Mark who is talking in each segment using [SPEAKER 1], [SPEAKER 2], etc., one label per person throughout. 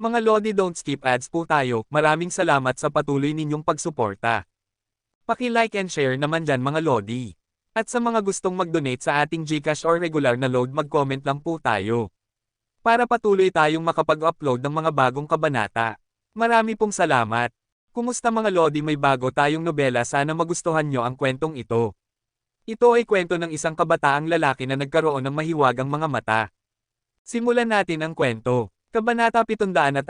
[SPEAKER 1] Mga Lodi, don't skip ads po tayo. Maraming salamat sa patuloy ninyong pagsuporta. Paki-like and share naman dyan mga Lodi. At sa mga gustong mag-donate sa ating GCash or regular na load, mag-comment lang po tayo. Para patuloy tayong makapag-upload ng mga bagong kabanata. Marami pong salamat. Kumusta mga Lodi, may bago tayong nobela, sana magustuhan nyo ang kwentong ito. Ito ay kwento ng isang kabataang lalaki na nagkaroon ng mahiwagang mga mata. Simulan natin ang kwento. Kabanata 741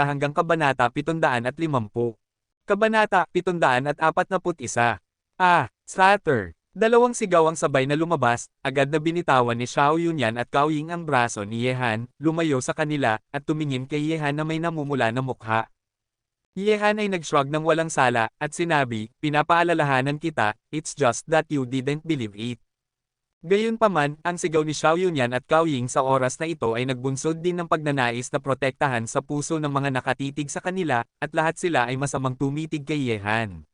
[SPEAKER 1] hanggang Kabanata 750. Kabanata 741. Scatter. Dalawang sigaw ang sabay na lumabas, agad na binitawan ni Xiao Yunyan at Cao Ying ang braso ni Yehan, lumayo sa kanila, at tumingin kay Yehan na may namumula na mukha. Yehan ay nag-shrug ng walang sala, at sinabi, pinapaalalahanan kita, it's just that you didn't believe it. Gayunpaman, ang sigaw ni Xiao Yunyan at Cao Ying sa oras na ito ay nagbunsod din ng pagnanais na protektahan sa puso ng mga nakatitig sa kanila, at lahat sila ay masamang tumitig kay Yehan.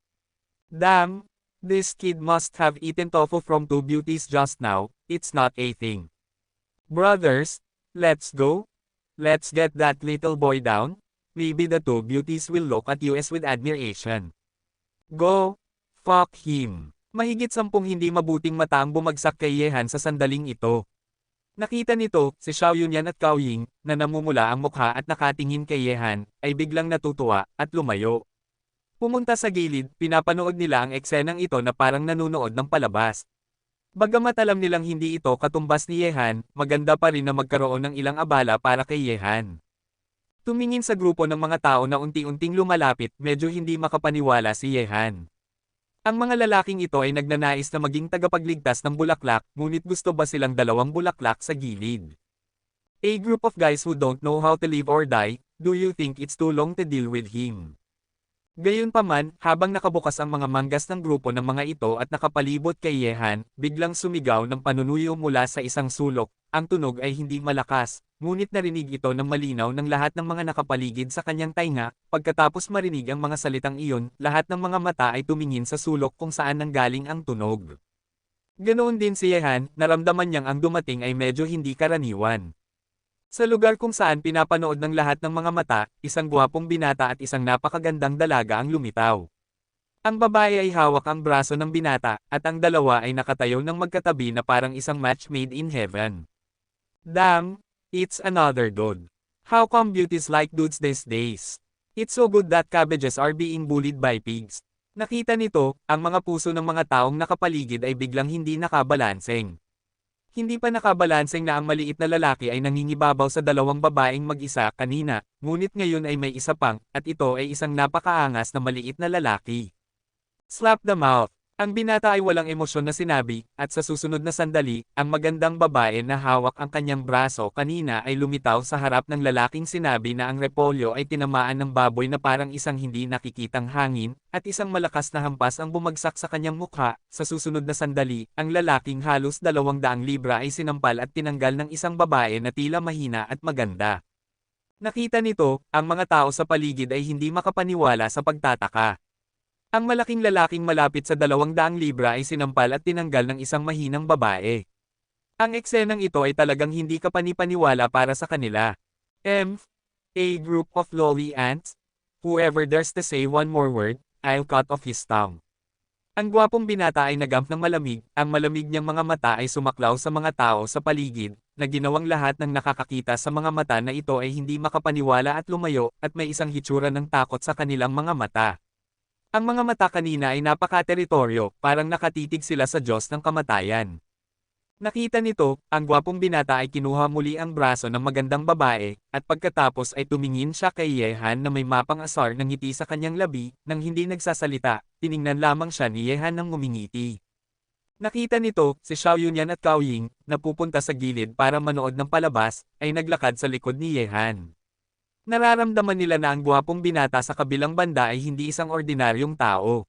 [SPEAKER 1] Damn! This kid must have eaten tofu from two beauties just now, it's not a thing. Brothers, let's go? Let's get that little boy down? Maybe the two beauties will look at us with admiration. Go! Fuck him! Mahigit 10 hindi mabuting mata ang bumagsak kay Yehan sa sandaling ito. Nakita nito, si Xiao Yunyan at Cao Ying, na namumula ang mukha at nakatingin kay Yehan, ay biglang natutuwa, at lumayo. Pumunta sa gilid, pinapanood nila ang eksenang ito na parang nanunood ng palabas. Bagamat alam nilang hindi ito katumbas ni Yehan, maganda pa rin na magkaroon ng ilang abala para kay Yehan. Tumingin sa grupo ng mga tao na unti-unting lumalapit, medyo hindi makapaniwala si Yehan. Ang mga lalaking ito ay nagnanais na maging tagapagligtas ng bulaklak, ngunit gusto ba silang dalawang bulaklak sa gilid? A group of guys who don't know how to live or die, do you think it's too long to deal with him? Gayunpaman, habang nakabukas ang mga manggas ng grupo ng mga ito at nakapalibot kay Yehan, biglang sumigaw ng panunuyo mula sa isang sulok. Ang tunog ay hindi malakas, ngunit narinig ito ng malinaw ng lahat ng mga nakapaligid sa kanyang tainga. Pagkatapos marinig ang mga salitang iyon, lahat ng mga mata ay tumingin sa sulok kung saan nanggaling ang tunog. Ganoon din si Yehan, naramdaman niyang ang dumating ay medyo hindi karaniwan. Sa lugar kung saan pinapanood ng lahat ng mga mata, isang gwapong binata at isang napakagandang dalaga ang lumitaw. Ang babae ay hawak ang braso ng binata, at ang dalawa ay nakatayo ng magkatabi na parang isang match made in heaven. Damn, it's another dude. How come beauties like dudes these days? It's so good that cabbages are being bullied by pigs. Nakita nito, ang mga puso ng mga taong nakapaligid ay biglang hindi nakabalanseng. Hindi pa nakabalanseng na ang maliit na lalaki ay nangingibabaw sa dalawang babaeng mag-isa kanina, ngunit ngayon ay may isa pang, at ito ay isang napakaangas na maliit na lalaki. Slap the mouth. Ang binata ay walang emosyon na sinabi, at sa susunod na sandali, ang magandang babae na hawak ang kanyang braso kanina ay lumitaw sa harap ng lalaking sinabi na ang repolyo ay tinamaan ng baboy na parang isang hindi nakikitang hangin, at isang malakas na hampas ang bumagsak sa kanyang mukha. Sa susunod na sandali, ang lalaking halos 200 libra ay sinampal at tinanggal ng isang babae na tila mahina at maganda. Nakita nito, ang mga tao sa paligid ay hindi makapaniwala sa pagtataka. Ang malaking lalaking malapit sa 200 libra ay sinampal at tinanggal ng isang mahinang babae. Ang eksenang ito ay talagang hindi kapanipaniwala para sa kanila. A group of lowly ants? Whoever dares to say one more word, I'll cut off his tongue. Ang gwapong binata ay nagamp ng malamig, ang malamig niyang mga mata ay sumaklaw sa mga tao sa paligid, na ginawang lahat ng nakakakita sa mga mata na ito ay hindi makapaniwala at lumayo, at may isang hitsura ng takot sa kanilang mga mata. Ang mga mata kanina ay napaka-teritoryo, parang nakatitig sila sa Diyos ng kamatayan. Nakita nito, ang gwapong binata ay kinuha muli ang braso ng magandang babae, at pagkatapos ay tumingin siya kay Yehan na may mapang-asar ng ngiti sa kanyang labi, nang hindi nagsasalita, tiningnan lamang siya ni Yehan ng ngumingiti. Nakita nito, si Xiao Yunyan at Cao Ying, na pupunta sa gilid para manood ng palabas, ay naglakad sa likod ni Yehan. Nararamdaman nila na ang gwapong binata sa kabilang banda ay hindi isang ordinaryong tao.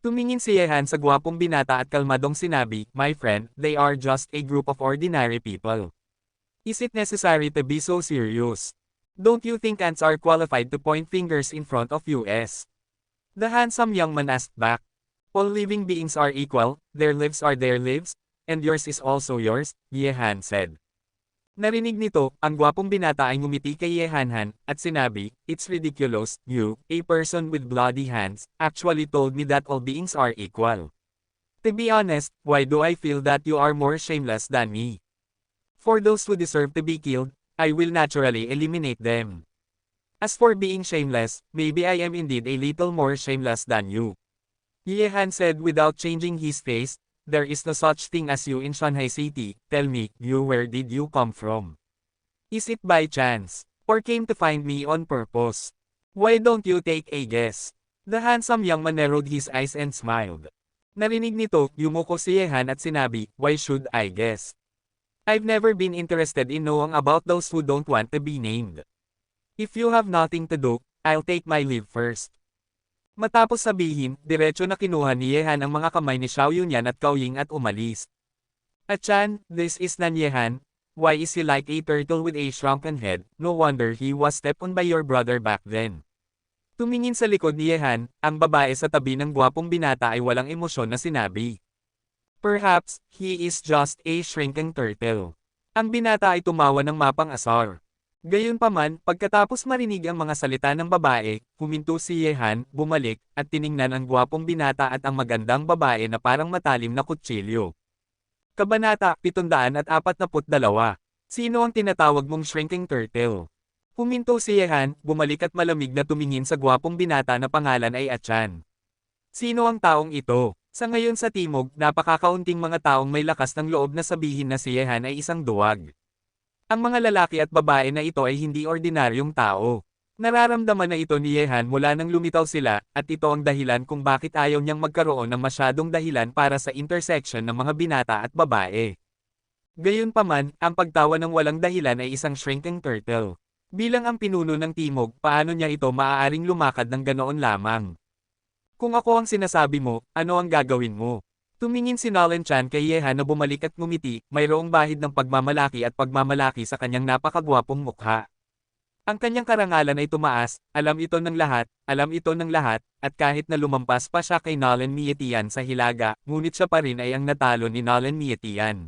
[SPEAKER 1] Tumingin si Yehan sa gwapong binata at kalmadong sinabi, "My friend, they are just a group of ordinary people. Is it necessary to be so serious? Don't you think ants are qualified to point fingers in front of us?" The handsome young man asked back. "All living beings are equal, their lives are their lives, and yours is also yours," Yehan said. Narinig nito, ang gwapong binata ay ngumiti kay Yehanhan, at sinabi, "It's ridiculous, you, a person with bloody hands, actually told me that all beings are equal. To be honest, why do I feel that you are more shameless than me? For those who deserve to be killed, I will naturally eliminate them. As for being shameless, maybe I am indeed a little more shameless than you." Yehan said without changing his face, "There is no such thing as you in Shanghai City. Tell me, you, where did you come from? Is it by chance? Or came to find me on purpose? Why don't you take a guess?" The handsome young man narrowed his eyes and smiled. Narinig nito, yumuko si Yehan at sinabi, "Why should I guess? I've never been interested in knowing about those who don't want to be named. If you have nothing to do, I'll take my leave first." Matapos sabihin, diretso na kinuha ni Yehan ang mga kamay ni Xiao Yunyan at Cao Ying at umalis. "Achan, this is Nan Yehan. Why is he like a turtle with a shrunken head? No wonder he was stepped on by your brother back then." Tumingin sa likod ni Yehan, ang babae sa tabi ng gwapong binata ay walang emosyon na sinabi, "Perhaps, he is just a shrinking turtle." Ang binata ay tumawa ng mapang-asar. Gayunpaman, pagkatapos marinig ang mga salita ng babae, huminto si Yehan, bumalik, at tiningnan ang gwapong binata at ang magandang babae na parang matalim na kutsilyo. Kabanata 742. Sino ang tinatawag mong shrinking turtle? Huminto si Yehan, bumalik at malamig na tumingin sa gwapong binata na pangalan ay Achan. Sino ang taong ito? Sa ngayon sa Timog, napakakaunting mga taong may lakas ng loob na sabihin na si Yehan ay isang duwag. Ang mga lalaki at babae na ito ay hindi ordinaryong tao. Nararamdaman na ito ni Yehan mula nang lumitaw sila, at ito ang dahilan kung bakit ayaw niyang magkaroon ng masyadong dahilan para sa intersection ng mga binata at babae. Gayunpaman, ang pagtawa ng walang dahilan ay isang shrinking turtle. Bilang ang pinuno ng Timog, paano niya ito maaaring lumakad ng ganoon lamang? Kung ako ang sinasabi mo, ano ang gagawin mo? Tumingin si Nolan Chan kay Yehan na bumalik at ngumiti, mayroong bahid ng pagmamalaki at pagmamalaki sa kanyang napakagwapong mukha. Ang kanyang karangalan ay tumaas, alam ito ng lahat, at kahit na lumampas pa siya kay Nolan Mietian sa hilaga, ngunit siya pa rin ay ang natalo ni Nolan Mietian.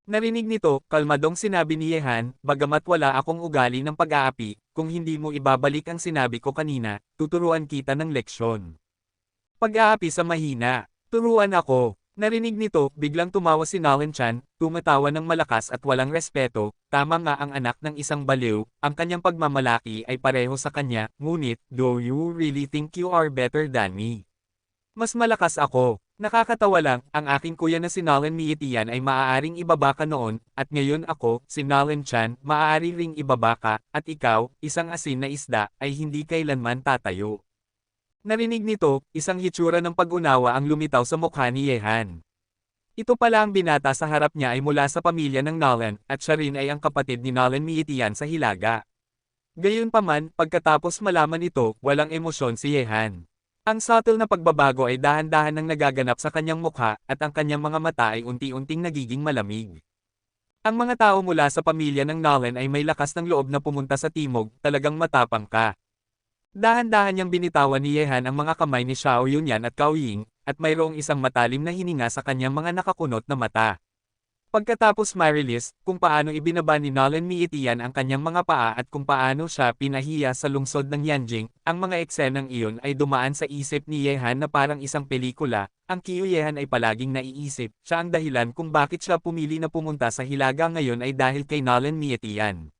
[SPEAKER 1] Narinig nito, kalmadong sinabi ni Yehan, "Bagamat wala akong ugali ng pag-aapi, kung hindi mo ibabalik ang sinabi ko kanina, tuturuan kita ng leksyon. Pag-aapi sa mahina. Turuan ako." Narinig nito, biglang tumawa si Nolan Chan, tumatawa ng malakas at walang respeto, tama nga ang anak ng isang baliw, ang kanyang pagmamalaki ay pareho sa kanya, ngunit, "Do you really think you are better than me? Mas malakas ako. Nakakatawa lang, ang aking kuya na si Nolan Mietian ay maaaring ibaba ka noon, at ngayon ako, si Nolan Chan, maaari ring ibaba ka, at ikaw, isang asin na isda, ay hindi kailanman tatayo." Narinig nito, isang hitsura ng pag-unawa ang lumitaw sa mukha ni Yehan. Ito pala ang binata sa harap niya ay mula sa pamilya ng Nolan, at siya rin ay ang kapatid ni Nolan Mietian sa hilaga. Gayunpaman, pagkatapos malaman ito, walang emosyon si Yehan. Ang subtle na pagbabago ay dahan-dahan nang nagaganap sa kanyang mukha, at ang kanyang mga mata ay unti-unting nagiging malamig. Ang mga tao mula sa pamilya ng Nolan ay may lakas ng loob na pumunta sa Timog, talagang matapang ka. Dahan-dahan niyang binitawan ni Yehan ang mga kamay ni Xiao Yunyan at Cao Ying, at mayroong isang matalim na hininga sa kanyang mga nakakunot na mata. Pagkatapos marilis, kung paano ibinaba ni Nolan Mietian ang kanyang mga paa at kung paano siya pinahiya sa lungsod ng Yanjing, ang mga eksenang iyon ay dumaan sa isip ni Yehan na parang isang pelikula. Ang Qiu Yehan ay palaging naiisip, siya ang dahilan kung bakit siya pumili na pumunta sa hilaga ngayon ay dahil kay Nolan Mietian.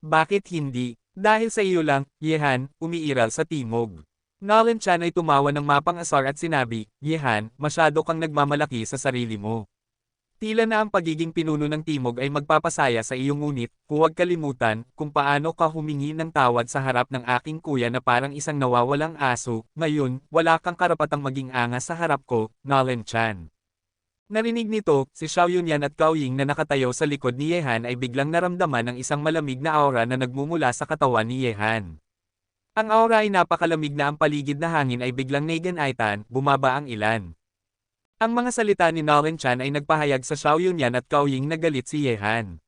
[SPEAKER 1] Bakit hindi? Dahil sa iyo lang, Yehan, umiiral sa Timog. Nolan Chan ay tumawa ng mapang-asar at sinabi, "Yehan, masyado kang nagmamalaki sa sarili mo. Tila na ang pagiging pinuno ng Timog ay magpapasaya sa iyong ngunit, huwag kalimutan, kung paano ka humingi ng tawad sa harap ng aking kuya na parang isang nawawalang aso, ngayon, wala kang karapatang maging angas sa harap ko, Nolan Chan." Narinig nito, si Xiao Yunyan at Cao Ying na nakatayo sa likod ni Yehan ay biglang naramdaman ng isang malamig na aura na nagmumula sa katawan ni Yehan. Ang aura ay napakalamig na ang paligid na hangin ay biglang naganaitan, bumaba ang ilan. Ang mga salita ni Nolan Chan ay nagpahayag sa Xiao Yunyan at Cao Ying na galit si Yehan.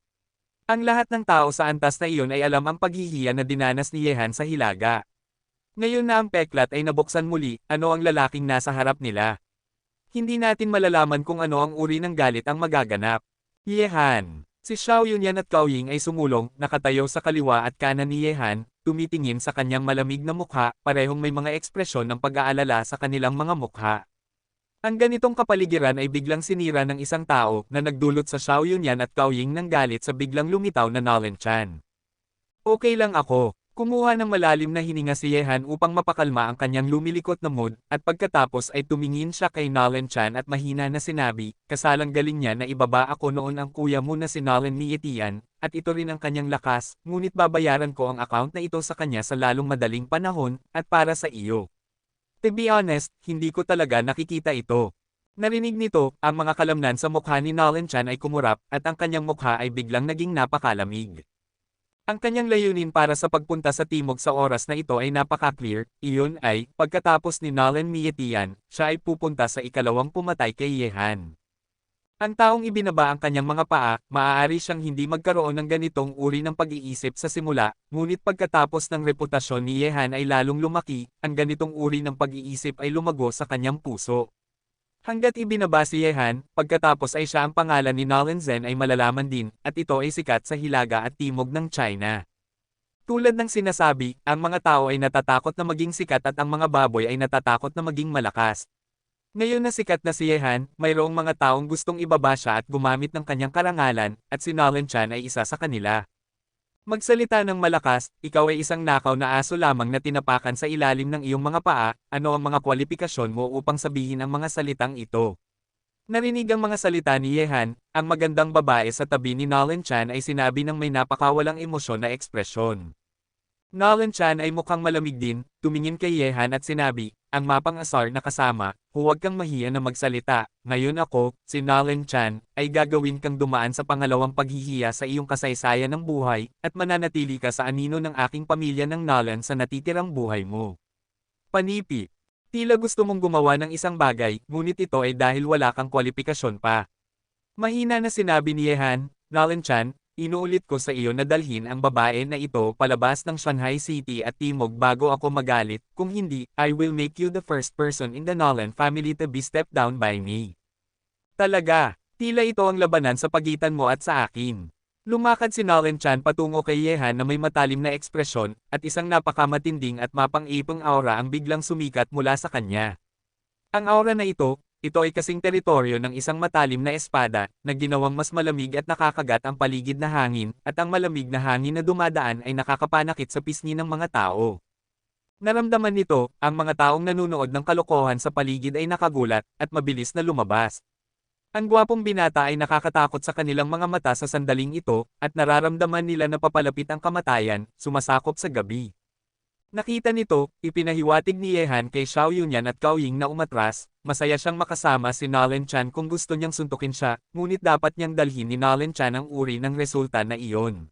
[SPEAKER 1] Ang lahat ng tao sa antas na iyon ay alam ang paghihiya na dinanas ni Yehan sa hilaga. Ngayon na ang peklat ay nabuksan muli, ano ang lalaking nasa harap nila? Hindi natin malalaman kung ano ang uri ng galit ang magaganap. Yehan. Si Xiao Yunyan at Cao Ying ay sumulong, nakatayo sa kaliwa at kanan ni Yehan, tumitingin sa kanyang malamig na mukha, parehong may mga ekspresyon ng pag-aalala sa kanilang mga mukha. Ang ganitong kapaligiran ay biglang sinira ng isang tao na nagdulot sa Xiao Yunyan at Cao Ying ng galit sa biglang lumitaw na Nolan Chan. Okay lang ako. Kumuha ng malalim na hininga si Yehan upang mapakalma ang kanyang lumilikot na mood, at pagkatapos ay tumingin siya kay Nolan Chan at mahina na sinabi, kasalang galing niya na ibaba ako noon ang kuya mo na si Nolan Mietian, at ito rin ang kanyang lakas, ngunit babayaran ko ang account na ito sa kanya sa lalong madaling panahon, at para sa iyo. To be honest, hindi ko talaga nakikita ito. Narinig nito, ang mga kalamnan sa mukha ni Nolan Chan ay kumurap, at ang kanyang mukha ay biglang naging napakalamig. Ang kanyang layunin para sa pagpunta sa timog sa oras na ito ay napaka-clear, iyon ay, pagkatapos ni Nolan Mietian, siya ay pupunta sa ikalawang pumatay kay Yehan. Ang taong ibinaba ang kanyang mga paa, maaari siyang hindi magkaroon ng ganitong uri ng pag-iisip sa simula, ngunit pagkatapos ng reputasyon ni Yehan ay lalong lumaki, ang ganitong uri ng pag-iisip ay lumago sa kanyang puso. Hanggat ibinaba si Yehan, pagkatapos ay siya ang pangalan ni Nolan Zen ay malalaman din, at ito ay sikat sa hilaga at timog ng China. Tulad ng sinasabi, ang mga tao ay natatakot na maging sikat at ang mga baboy ay natatakot na maging malakas. Ngayon na sikat na si Yehan, mayroong mga taong gustong ibaba siya at gumamit ng kanyang karangalan, at si Nolan Chan ay isa sa kanila. Magsalita ng malakas, ikaw ay isang nakaw na aso lamang na tinapakan sa ilalim ng iyong mga paa, ano ang mga kwalifikasyon mo upang sabihin ang mga salitang ito? Narinig ang mga salita ni Yehan, ang magandang babae sa tabi ni Nolan Chan ay sinabi ng may napakawalang emosyon na ekspresyon. Nolan Chan ay mukhang malamig din, tumingin kay Yehan at sinabi, ang mapang-asar na kasama, huwag kang mahiya na magsalita, ngayon ako, si Nolan Chan, ay gagawin kang dumaan sa pangalawang paghihiya sa iyong kasaysayan ng buhay, at mananatili ka sa anino ng aking pamilya ng Nolan sa natitirang buhay mo. Panipi. Tila gusto mong gumawa ng isang bagay, ngunit ito ay dahil wala kang kwalifikasyon pa. Mahina na sinabi ni Yehan, Nolan Chan, inuulit ko sa iyo na dalhin ang babae na ito palabas ng Shanghai City at Timog bago ako magalit, kung hindi, I will make you the first person in the Nolan family to be stepped down by me. Talaga, tila ito ang labanan sa pagitan mo at sa akin. Lumakad si Nolan Chan patungo kay Yehan na may matalim na ekspresyon, at isang napakamatinding at mapang-ipong aura ang biglang sumikat mula sa kanya. Ang aura na ito ay kasing teritoryo ng isang matalim na espada, na ginawang mas malamig at nakakagat ang paligid na hangin, at ang malamig na hangin na dumadaan ay nakakapanakit sa pisngi ng mga tao. Naramdaman nito, ang mga taong nanunood ng kalokohan sa paligid ay nakagulat, at mabilis na lumabas. Ang gwapong binata ay nakakatakot sa kanilang mga mata sa sandaling ito, at nararamdaman nila na papalapit ang kamatayan, sumasakop sa gabi. Nakita nito, ipinahiwatig ni Yehan kay Xiao Yunyan at Cao Ying na umatras, masaya siyang makasama si Nolan Chan kung gusto niyang suntukin siya, ngunit dapat niyang dalhin ni Nolan Chan ang uri ng resulta na iyon.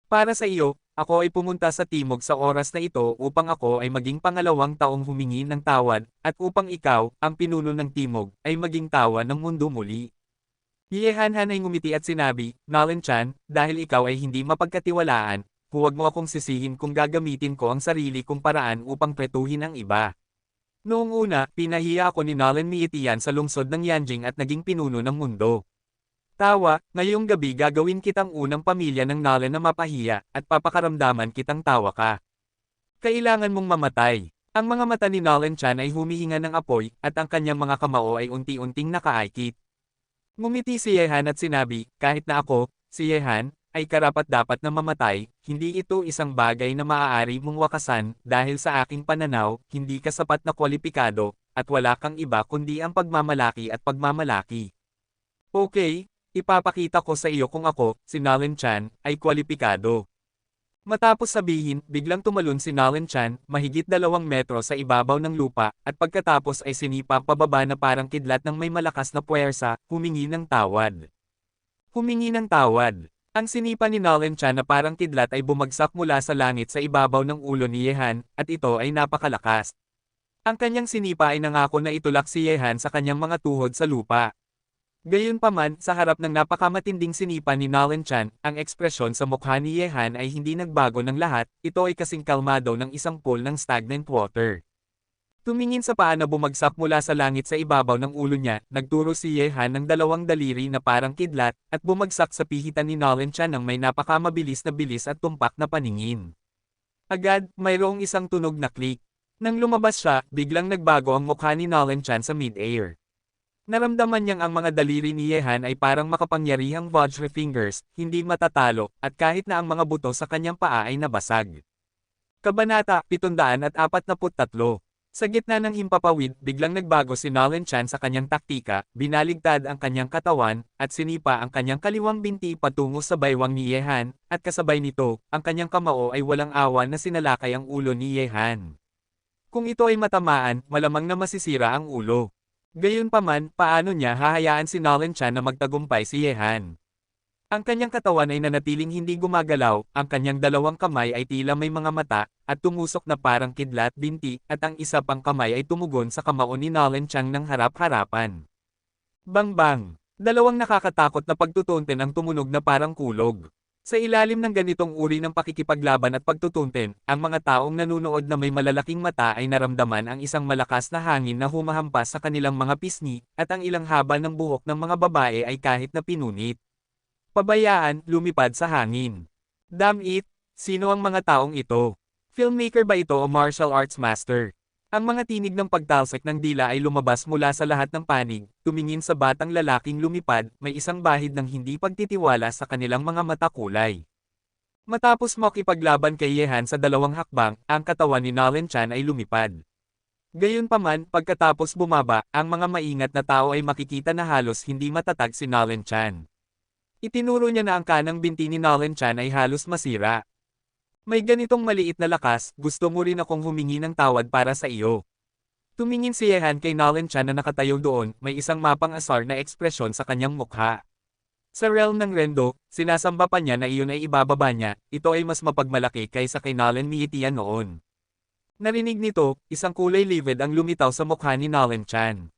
[SPEAKER 1] Para sa iyo, ako ay pumunta sa Timog sa oras na ito upang ako ay maging pangalawang taong humingi ng tawad, at upang ikaw, ang pinuno ng Timog, ay maging tawa ng mundo muli. Yehan ay ngumiti at sinabi, Nolan Chan, dahil ikaw ay hindi mapagkatiwalaan, huwag mo akong sisihin kung gagamitin ko ang sarili kong paraan upang pretuhin ang iba. Noong una, pinahiya ako ni Nolan Mietian sa lungsod ng Yanjing at naging pinuno ng mundo. Tawa, ngayong gabi gagawin kitang unang pamilya ng Nolan na mapahiya, at papakaramdaman kitang tawa ka. Kailangan mong mamatay. Ang mga mata ni Nolan Chan ay humihinga ng apoy, at ang kanyang mga kamao ay unti-unting nakaaikit. Ngumiti si Yehan at sinabi, kahit na ako, si Yehan, ay karapat-dapat na mamatay, hindi ito isang bagay na maaari mong wakasan, dahil sa aking pananaw, hindi ka sapat na kwalipikado, at wala kang iba kundi ang pagmamalaki at pagmamalaki. Okay, ipapakita ko sa iyo kung ako, si Nolan Chan, ay kwalipikado. Matapos sabihin, biglang tumalon si Nolan Chan, mahigit 2 metro sa ibabaw ng lupa, at pagkatapos ay sinipa pababa na parang kidlat ng may malakas na puwersa, humingi ng tawad. Humingi ng tawad. Ang sinipa ni Nolan Chan na parang kidlat ay bumagsak mula sa langit sa ibabaw ng ulo ni Yehan, at ito ay napakalakas. Ang kanyang sinipa ay nangako na itulak si Yehan sa kanyang mga tuhod sa lupa. Gayunpaman, sa harap ng napakamatinding sinipa ni Nolan Chan, ang ekspresyon sa mukha ni Yehan ay hindi nagbago ng lahat, ito ay kasing kalmado ng isang pool ng stagnant water. Tumingin sa paa na bumagsak mula sa langit sa ibabaw ng ulo niya, nagturo si Yehan ng dalawang daliri na parang kidlat, at bumagsak sa pihitan ni Nolan Chan ng may napakamabilis na bilis at tumpak na paningin. Agad, mayroong isang tunog na click. Nang lumabas siya, biglang nagbago ang mukha ni Nolan Chan sa mid-air. Naramdaman niyang ang mga daliri ni Yehan ay parang makapangyarihang Vajra fingers, hindi matatalo, at kahit na ang mga buto sa kanyang paa ay nabasag. Kabanata 743. Sa gitna ng himpapawid, biglang nagbago si Nolan Chan sa kanyang taktika, binaligtad ang kanyang katawan, at sinipa ang kanyang kaliwang binti patungo sa baywang ni Yehan, at kasabay nito, ang kanyang kamao ay walang awa na sinalakay ang ulo ni Yehan. Kung ito ay matamaan, malamang na masisira ang ulo. Gayunpaman, paano niya hahayaan si Nolan Chan na magtagumpay si Yehan? Ang kanyang katawan ay nanatiling hindi gumagalaw, ang kanyang dalawang kamay ay tila may mga mata, at tumusok na parang kidlat binti, at ang isa pang kamay ay tumugon sa kamao ni Nolan Chan ng harap-harapan. Bang-bang! Dalawang nakakatakot na pagtutunten ang tumunog na parang kulog. Sa ilalim ng ganitong uri ng pakikipaglaban at pagtutunten, ang mga taong nanunood na may malalaking mata ay naramdaman ang isang malakas na hangin na humahampas sa kanilang mga pisngi, at ang ilang haba ng buhok ng mga babae ay kahit na pinunit. Pabayaan, lumipad sa hangin. Damn it! Sino ang mga taong ito? Filmmaker ba ito o martial arts master? Ang mga tinig ng pagtalsik ng dila ay lumabas mula sa lahat ng panig, tumingin sa batang lalaking lumipad, may isang bahid ng hindi pagtitiwala sa kanilang mga mata kulay. Matapos makipaglaban kay Yehan sa dalawang hakbang, ang katawan ni Nolan Chan ay lumipad. Gayunpaman, pagkatapos bumaba, ang mga maingat na tao ay makikita na halos hindi matatag si Nolan Chan. Itinuro niya na ang kanang binti ni Nolan Chan ay halos masira. May ganitong maliit na lakas, gusto mo rin akong humingi ng tawad para sa iyo. Tumingin si Yehan kay Nolan Chan na nakatayo doon, may isang mapang-asar na ekspresyon sa kanyang mukha. Sa realm ng Rendo, sinasamba pa niya na iyon ay ibababa niya, ito ay mas mapagmalaki kaysa kay Nolan Miitian noon. Narinig nito, isang kulay livid ang lumitaw sa mukha ni Nolan Chan.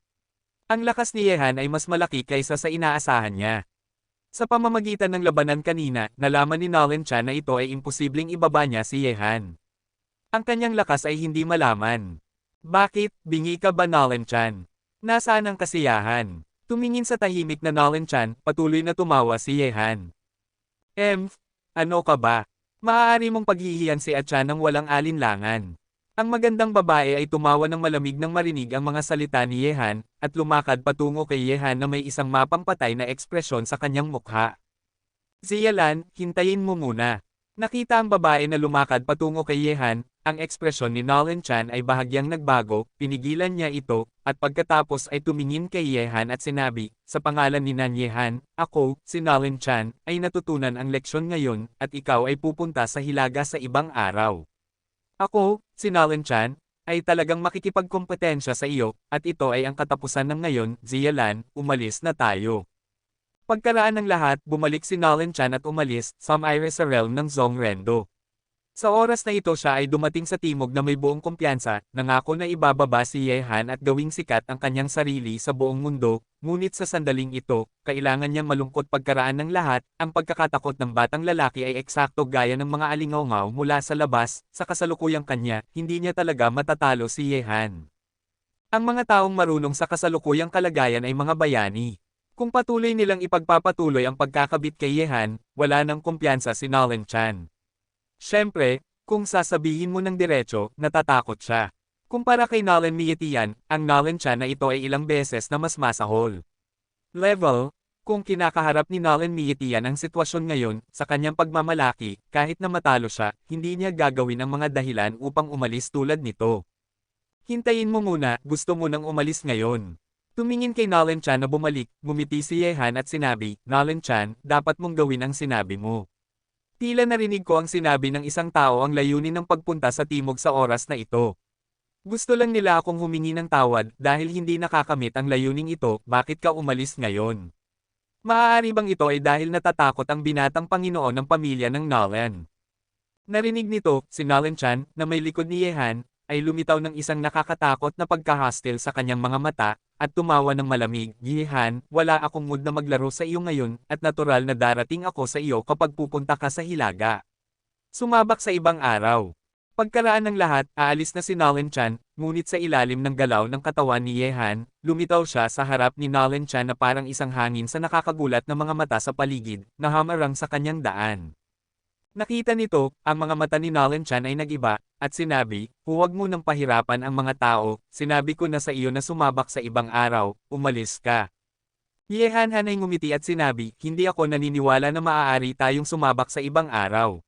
[SPEAKER 1] Ang lakas ni Yehan ay mas malaki kaysa sa inaasahan niya. Sa pamamagitan ng labanan kanina, nalaman ni Nolan Chan na ito ay imposibleng ibaba niya si Yehan. Ang kanyang lakas ay hindi malaman. Bakit, bingi ka ba Nolan Chan? Nasaan ang kasiyahan? Tumingin sa tahimik na Nolan Chan, patuloy na tumawa si Yehan. Ano ka ba? Maaari mong paghihiyan si Achan ng walang alinlangan. Ang magandang babae ay tumawa ng malamig nang marinig ang mga salita ni Yehan, at lumakad patungo kay Yehan na may isang mapampatay na ekspresyon sa kanyang mukha. Ziyalan, hintayin mo muna. Nakita ang babae na lumakad patungo kay Yehan, ang ekspresyon ni Nolan Chan ay bahagyang nagbago, pinigilan niya ito, at pagkatapos ay tumingin kay Yehan at sinabi, sa pangalan ni Nan Yehan, ako, si Nolan Chan, ay natutunan ang leksyon ngayon, at ikaw ay pupunta sa hilaga sa ibang araw. Ako, si Nolan Chan, ay talagang makikipagkompetensya sa iyo, at ito ay ang katapusan ng ngayon, Ziyalan, umalis na tayo. Pagkaraan ng lahat, bumalik si Nolan Chan at umalis, sumire sa realm ng Zongrendo. Sa oras na ito siya ay dumating sa timog na may buong kumpiyansa, nangako na ibababa si Yehan at gawing sikat ang kanyang sarili sa buong mundo, ngunit sa sandaling ito, kailangan niyang malungkot pagkaraan ng lahat, ang pagkakatakot ng batang lalaki ay eksakto gaya ng mga alingaw-ngaw mula sa labas, sa kasalukuyang kanya, hindi niya talaga matatalo si Yehan. Ang mga taong marunong sa kasalukuyang kalagayan ay mga bayani. Kung patuloy nilang ipagpapatuloy ang pagkakabit kay Yehan, wala nang kumpiyansa si Nolan Chan. Siyempre, kung sasabihin mo ng diretso, natatakot siya. Kumpara kay Nolan Miitian, ang Nolan Chan na ito ay ilang beses na mas masahol. Level, kung kinakaharap ni Nolan Miitian ang sitwasyon ngayon, sa kanyang pagmamalaki, kahit na matalo siya, hindi niya gagawin ang mga dahilan upang umalis tulad nito. Hintayin mo muna, gusto mo nang umalis ngayon. Tumingin kay Nolan Chan na bumalik, ngumiti si Yehan at sinabi, Nolan Chan, dapat mong gawin ang sinabi mo. Tila narinig ko ang sinabi ng isang tao ang layunin ng pagpunta sa timog sa oras na ito. Gusto lang nila akong humingi ng tawad dahil hindi nakakamit ang layuning ito, bakit ka umalis ngayon? Maaari bang ito ay dahil natatakot ang binatang Panginoon ng pamilya ng Nolan? Narinig nito, si Nolan Chan, na may likod ni Yehan, ay lumitaw ng isang nakakatakot na pagka-hostile sa kanyang mga mata, at tumawa ng malamig, Yehan, wala akong mood na maglaro sa iyo ngayon, at natural na darating ako sa iyo kapag pupunta ka sa hilaga. Sumabak sa ibang araw. Pagkaraan ng lahat, aalis na si Nolan Chan, ngunit sa ilalim ng galaw ng katawan ni Yehan, lumitaw siya sa harap ni Nolan Chan na parang isang hangin sa nakakagulat na mga mata sa paligid, na hamarang sa kanyang daan. Nakita nito, ang mga mata ni Nolan Chan ay nag-iba, at sinabi, huwag mo nang pahirapan ang mga tao, sinabi ko na sa iyo na sumabak sa ibang araw, umalis ka. Yehan Han ay ngumiti at sinabi, hindi ako naniniwala na maaari tayong sumabak sa ibang araw.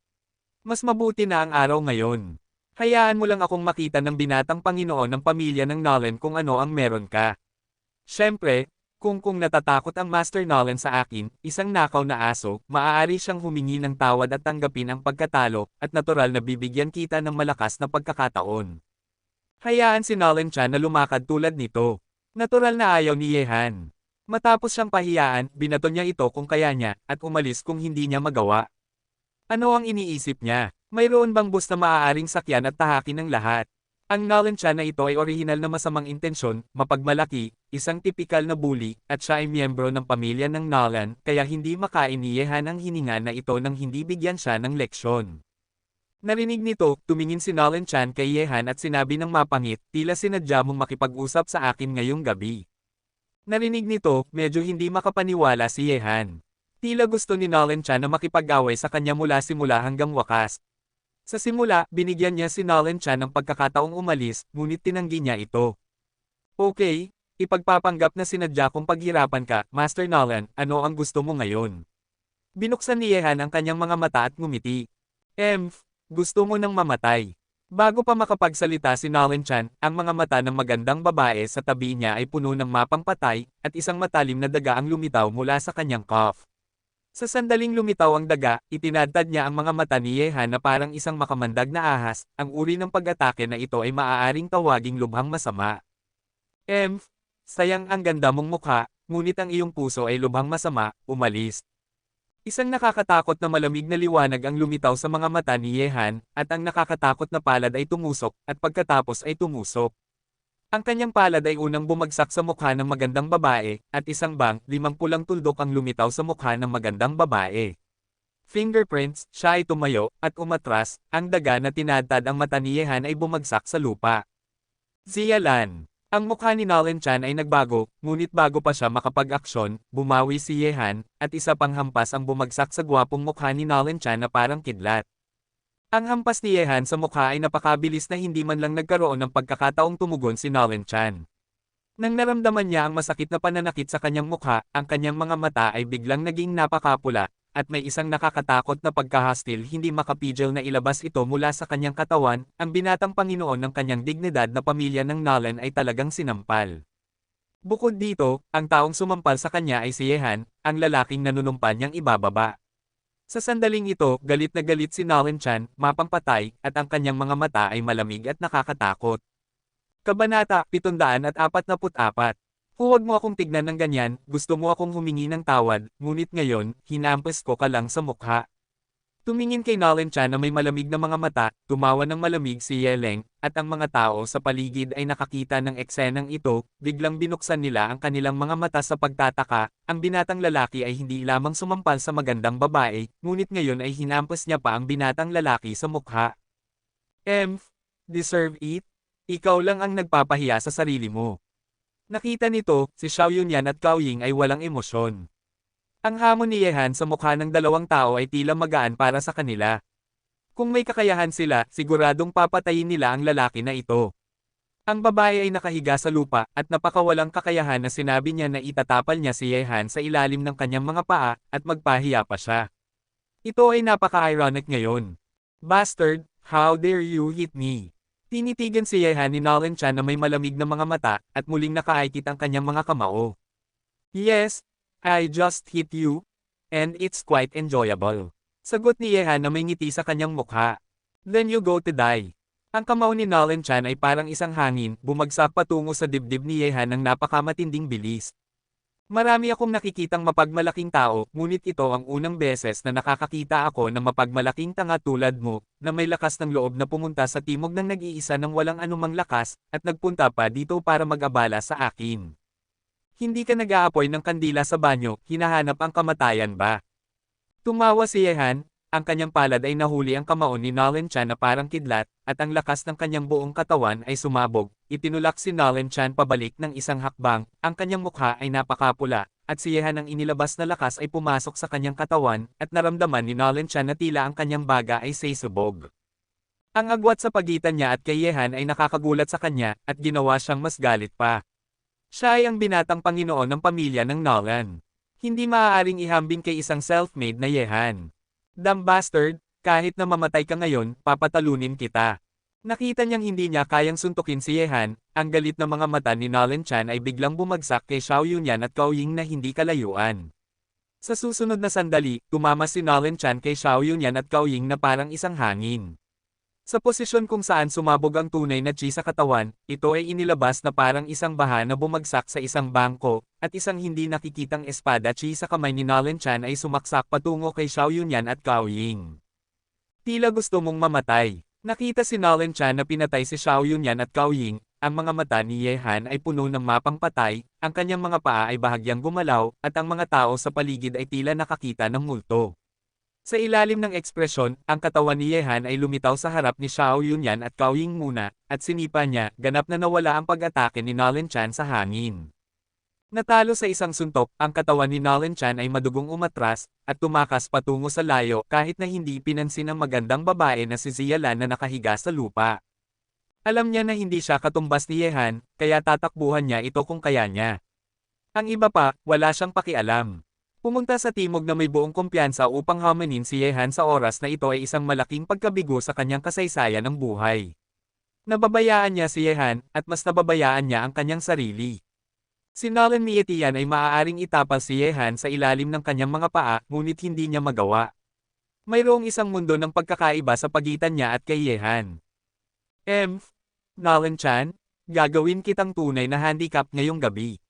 [SPEAKER 1] Mas mabuti na ang araw ngayon. Hayaan mo lang akong makita ng binatang Panginoon ng pamilya ng Nolan kung ano ang meron ka. Siyempre, kung natatakot ang Master Nolan sa akin, isang nakaw na aso, maaari siyang humingi ng tawad at tanggapin ang pagkatalo, at natural na bibigyan kita ng malakas na pagkakataon. Hayaan si Nolan Chan na lumakad tulad nito. Natural na ayaw ni Yehan. Matapos siyang pahiyaan, binato niya ito kung kaya niya, at umalis kung hindi niya magawa. Ano ang iniisip niya? Mayroon bang bus na maaaring sakyan at tahakin ng lahat? Ang Nolan Chan na ito ay orihinal na masamang intensyon, mapagmalaki, isang tipikal na bully, at siya ay miyembro ng pamilya ng Nolan, kaya hindi makain ni Yehan ang hininga na ito nang hindi bigyan siya ng leksyon. Narinig nito, tumingin si Nolan Chan kay Yehan at sinabi ng mapangit, tila sinadya mong makipag-usap sa akin ngayong gabi. Narinig nito, medyo hindi makapaniwala si Yehan. Tila gusto ni Nolan Chan na makipag-away sa kanya mula simula hanggang wakas. Sa simula, binigyan niya si Nolan Chan ng pagkakataong umalis, ngunit tinanggi niya ito. Okay, ipagpapanggap na sinadya kong paghirapan ka, Master Nolan, ano ang gusto mo ngayon? Binuksan ni Yehan ang kanyang mga mata at ngumiti. Gusto mo nang mamatay. Bago pa makapagsalita si Nolan Chan, ang mga mata ng magandang babae sa tabi niya ay puno ng mapang patay, at isang matalim na daga ang lumitaw mula sa kanyang cough. Sa sandaling lumitaw ang daga, itinadtad niya ang mga mata ni Yehan na parang isang makamandag na ahas, ang uri ng pag-atake na ito ay maaaring tawaging lubhang masama. Sayang ang ganda mong mukha, ngunit ang iyong puso ay lubhang masama, umalis. Isang nakakatakot na malamig na liwanag ang lumitaw sa mga mata ni Yehan, at ang nakakatakot na palad ay tumusok, at pagkatapos ay tumusok. Ang kanyang palad ay unang bumagsak sa mukha ng magandang babae, at isang limang pulang tuldok ang lumitaw sa mukha ng magandang babae. Fingerprints, siya ay tumayo, at umatras, ang daga na tinadtad ang mata ni Yehan ay bumagsak sa lupa. Ziyalan. Ang mukha ni Nolan Chan ay nagbago, ngunit bago pa siya makapag-aksyon, bumawi si Yehan, at isa pang hampas ang bumagsak sa gwapong mukha ni Nolan Chan na parang kidlat. Ang hampas ni Yehan sa mukha ay napakabilis na hindi man lang nagkaroon ng pagkakataong tumugon si Nolan Chan. Nang naramdaman niya ang masakit na pananakit sa kanyang mukha, ang kanyang mga mata ay biglang naging napakapula, at may isang nakakatakot na pagkahastil hindi makapigil na ilabas ito mula sa kanyang katawan, ang binatang Panginoon ng kanyang dignidad na pamilya ng Nolan ay talagang sinampal. Bukod dito, ang taong sumampal sa kanya ay si Yehan, ang lalaking nanunumpa niyang ibababa. Sa sandaling ito, galit na galit si Nolan Chan, mapang patay, at ang kanyang mga mata ay malamig at nakakatakot. Kabanata 744. Huwag mo akong tignan ng ganyan, gusto mo akong humingi ng tawad, ngunit ngayon, hinampas ko ka lang sa mukha. Tumingin kay Nolan Chan na may malamig na mga mata, tumawa ng malamig si Yeleng, at ang mga tao sa paligid ay nakakita ng eksenang ito, biglang binuksan nila ang kanilang mga mata sa pagtataka, ang binatang lalaki ay hindi lamang sumampal sa magandang babae, ngunit ngayon ay hinampas niya pa ang binatang lalaki sa mukha. Deserve it? Ikaw lang ang nagpapahiya sa sarili mo. Nakita nito, si Xiao Yunyan at Cao Ying ay walang emosyon. Ang hamon ni Yehan sa mukha ng dalawang tao ay tila magaan para sa kanila. Kung may kakayahan sila, siguradong papatayin nila ang lalaki na ito. Ang babae ay nakahiga sa lupa, at napakawalang kakayahan na sinabi niya na itatapal niya si Yehan sa ilalim ng kanyang mga paa, at magpahiya pa siya. Ito ay napaka-ironic ngayon. Bastard, how dare you hit me? Tinitigan si Yehan ni Nolan Chan na may malamig na mga mata, at muling nakaikit ang kanyang mga kamao. Yes, I just hit you, and it's quite enjoyable. Sagot ni Yehan na may ngiti sa kanyang mukha. Then you go to die. Ang kamao ni Nolan Chan ay parang isang hangin, bumagsak patungo sa dibdib ni Yehan ng napakamatinding bilis. Marami akong nakikitang mapagmalaking tao, ngunit ito ang unang beses na nakakakita ako ng mapagmalaking tanga tulad mo, na may lakas ng loob na pumunta sa timog ng nag-iisa ng walang anumang lakas, at nagpunta pa dito para mag-abala sa akin. Hindi ka nag-aapoy ng kandila sa banyo, hinahanap ang kamatayan ba? Tumawa si Yehan, ang kanyang palad ay nahuli ang kamao ni Nolan Chan na parang kidlat, at ang lakas ng kanyang buong katawan ay sumabog. Itinulak si Nolan Chan pabalik ng isang hakbang, ang kanyang mukha ay napakapula, at si Yehan ang inilabas na lakas ay pumasok sa kanyang katawan, at naramdaman ni Nolan Chan na tila ang kanyang baga ay sasabog. Ang agwat sa pagitan niya at kay Yehan ay nakakagulat sa kanya, at ginawa siyang mas galit pa. Siya ay ang binatang Panginoon ng pamilya ng Nolan. Hindi maaaring ihambing kay isang self-made na Yehan. Dumb bastard, kahit na mamatay ka ngayon, papatalunin kita. Nakita niyang hindi niya kayang suntukin si Yehan, ang galit na mga mata ni Nolan Chan ay biglang bumagsak kay Xiao Yunyan at Cao Ying na hindi kalayuan. Sa susunod na sandali, tumama si Nolan Chan kay Xiao Yunyan at Cao Ying na parang isang hangin. Sa posisyon kung saan sumabog ang tunay na chi sa katawan, ito ay inilabas na parang isang baha na bumagsak sa isang bangko, at isang hindi nakikitang espada chi sa kamay ni Nolan Chan ay sumaksak patungo kay Xiao Yunyan at Cao Ying. Tila gusto mong mamatay. Nakita si Nolan Chan na pinatay si Xiao Yunyan at Cao Ying, ang mga mata ni Yehan ay puno ng mapang patay, ang kanyang mga paa ay bahagyang gumalaw, at ang mga tao sa paligid ay tila nakakita ng multo. Sa ilalim ng ekspresyon, ang katawan ni Yehan ay lumitaw sa harap ni Xiao Yunyan at Cao Ying muna, at sinipa niya, ganap na nawala ang pag-atake ni Nolan Chan sa hangin. Natalo sa isang suntok, ang katawan ni Nolan Chan ay madugong umatras, at tumakas patungo sa layo kahit na hindi pinansin ang magandang babae na si Ziyalan na nakahiga sa lupa. Alam niya na hindi siya katumbas ni Yehan, kaya tatakbuhan niya ito kung kaya niya. Ang iba pa, wala siyang pakialam. Pumunta sa timog na may buong kumpiyansa upang hamanin si Yehan sa oras na ito ay isang malaking pagkabigo sa kanyang kasaysayan ng buhay. Nababayaan niya si Yehan, at mas nababayaan niya ang kanyang sarili. Si Nolan Mietian ay maaaring itapal si Yehan sa ilalim ng kanyang mga paa, ngunit hindi niya magawa. Mayroong isang mundo ng pagkakaiba sa pagitan niya at kay Yehan. Nolan Chan, gagawin kitang tunay na handicap ngayong gabi.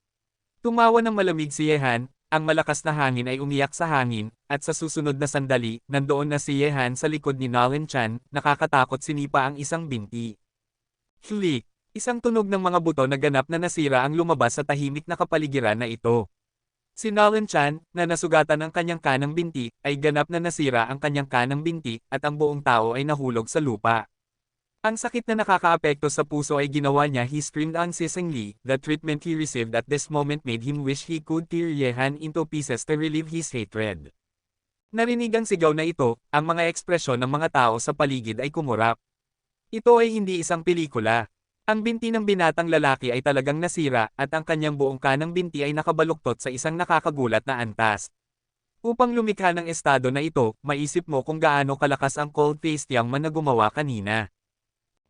[SPEAKER 1] Tumawa ng malamig si Yehan. Ang malakas na hangin ay umiyak sa hangin, at sa susunod na sandali, nandoon na si Yehan sa likod ni Nolan Chan, nakakatakot sinipa ang isang binti. Click! Isang tunog ng mga buto na ganap na nasira ang lumabas sa tahimik na kapaligiran na ito. Si Nolan Chan, na nasugatan ang kanyang kanang binti, ay ganap na nasira ang kanyang kanang binti, at ang buong tao ay nahulog sa lupa. Ang sakit na nakakaapekto sa puso ay ginawa niya. He screamed unceasingly. The treatment he received at this moment made him wish he could tear Yehan into pieces to relieve his hatred. Narinig ang sigaw na ito, ang mga ekspresyon ng mga tao sa paligid ay kumurap. Ito ay hindi isang pelikula. Ang binti ng binatang lalaki ay talagang nasira, at ang kanyang buong kanang binti ay nakabaluktot sa isang nakakagulat na antas. Upang lumikha ng estado na ito, maisip mo kung gaano kalakas ang cold-faced young man na gumawa kanina.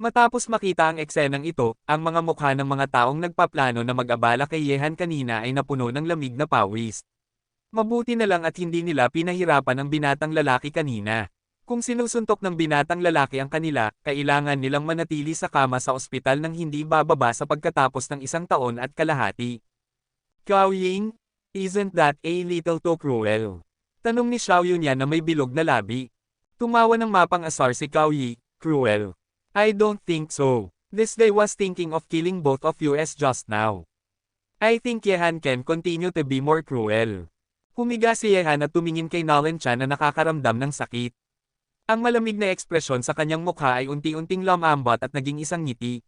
[SPEAKER 1] Matapos makita ang eksenang ito, ang mga mukha ng mga taong nagpaplano na mag-abala kay Yehan kanina ay napuno ng lamig na pawis. Mabuti na lang at hindi nila pinahirapan ang binatang lalaki kanina. Kung sinusuntok ng binatang lalaki ang kanila, kailangan nilang manatili sa kama sa ospital nang hindi bababa sa pagkatapos ng 1 taon at kalahati. Cao Ying, isn't that a little too cruel? Tanong ni Xiao Yunyan na may bilog na labi. Tumawa ng mapang-asar si Cao Yi, cruel. I don't think so. This guy was thinking of killing both of you just now. I think Yehan can continue to be more cruel. Humiga si Yehan at tumingin kay Nolan Chan na nakakaramdam ng sakit. Ang malamig na ekspresyon sa kanyang mukha ay unti-unting lumambot at naging isang ngiti.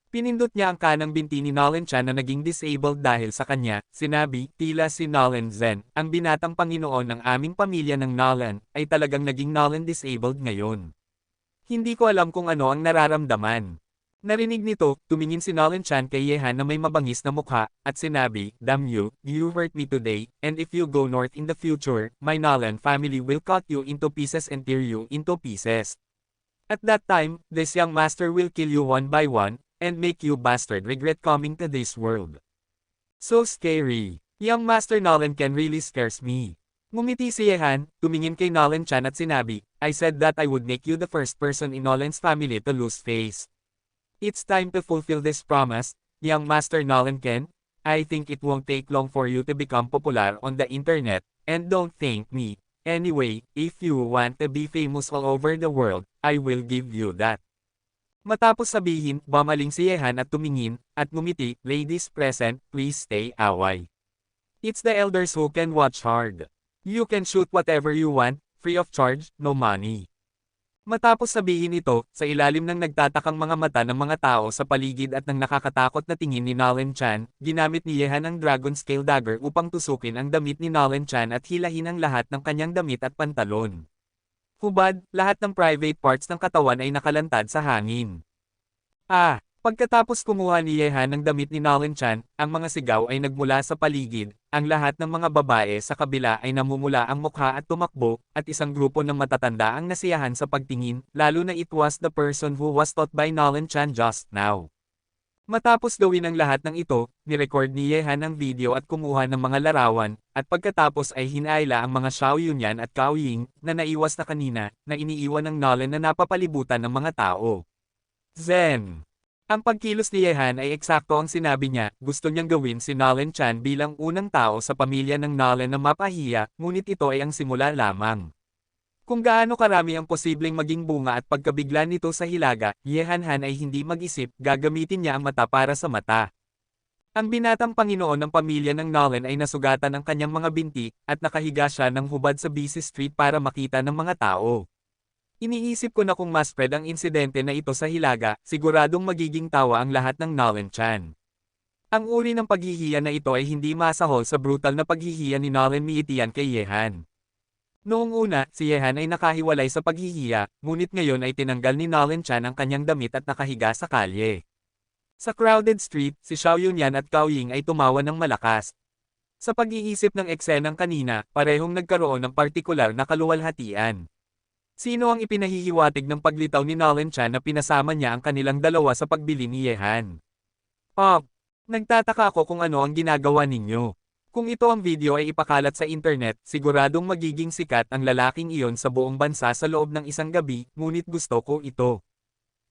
[SPEAKER 1] Pinindot niya ang kanang binti ni Nolan Chan na naging disabled dahil sa kanya. Sinabi, tila si Nolan Zen, ang binatang Panginoon ng aming pamilya ng Nolan, ay talagang naging Nolan disabled ngayon. Hindi ko alam kung ano ang nararamdaman. Narinig nito, tumingin si Nolan Chan kay Yehan na may mabangis na mukha, at sinabi, damn you, you hurt me today, and if you go north in the future, my Nolan family will cut you into pieces and tear you into pieces. At that time, this young master will kill you one by one, and make you bastard regret coming to this world. So scary. Young Master Nolan can really scares me. Ngumiti si Yehan, tumingin kay Nolan Chan at sinabi, I said that I would make you the first person in Nolan's family to lose face. It's time to fulfill this promise, young Master Nolan Ken. I think it won't take long for you to become popular on the internet, and don't thank me. Anyway, if you want to be famous all over the world, I will give you that. Matapos sabihin, bumaling si Yehan at tumingin, at ngumiti, ladies present, please stay away. It's the elders who can watch hard. You can shoot whatever you want, free of charge, no money. Matapos sabihin ito, sa ilalim ng nagtatakang mga mata ng mga tao sa paligid at ng nakakatakot na tingin ni Nolan Chan, ginamit ni Yehan ang Dragon Scale Dagger upang tusukin ang damit ni Nolan Chan at hilahin ang lahat ng kanyang damit at pantalon. Hubad, lahat ng private parts ng katawan ay nakalantad sa hangin. Pagkatapos kumuha ni Yehan ng damit ni Nolan Chan, ang mga sigaw ay nagmula sa paligid, ang lahat ng mga babae sa kabila ay namumula ang mukha at tumakbo, at isang grupo ng matatanda ang nasiyahan sa pagtingin, lalo na it was the person who was taught by Nolan Chan just now. Matapos gawin ang lahat ng ito, nirecord ni Yehan ang video at kumuha ng mga larawan, at pagkatapos ay hinaila ang mga Xiao Yunyan at Cao Ying, na naiwas na kanina, na iniiwan ng Nolan na napapalibutan ng mga tao. Zen. Ang pagkilos ni Yehan ay eksakto ang sinabi niya, gusto niyang gawin si Nolan Chan bilang unang tao sa pamilya ng Nolan na mapahiya, ngunit ito ay ang simula lamang. Kung gaano karami ang posibleng maging bunga at pagkabigla nito sa hilaga, Yehan Han ay hindi mag-isip, gagamitin niya ang mata para sa mata. Ang binatang Panginoon ng pamilya ng Nolan ay nasugatan ng kanyang mga binti, at nakahiga siya ng hubad sa busy street para makita ng mga tao. Iniisip ko na kung ma-spread ang insidente na ito sa hilaga, siguradong magiging tawa ang lahat ng Nolan Chan. Ang uri ng paghihiya na ito ay hindi masahol sa brutal na paghihiya ni Nolan Miitian kay Yehan. Noong una, si Yehan ay nakahiwalay sa paghihiya, ngunit ngayon ay tinanggal ni Nolan Chan ang kanyang damit at nakahiga sa kalye. Sa crowded street, si Xiao Yunyan at Cao Ying ay tumawa ng malakas. Sa pag-iisip ng eksenang kanina, parehong nagkaroon ng partikular na kaluwalhatian. Sino ang ipinahihiwatig ng paglitaw ni Nolan Chan na pinasama niya ang kanilang dalawa sa pagbili ni Yehan? Nagtataka ako kung ano ang ginagawa ninyo. Kung ito ang video ay ipakalat sa internet, siguradong magiging sikat ang lalaking iyon sa buong bansa sa loob ng isang gabi, ngunit gusto ko ito.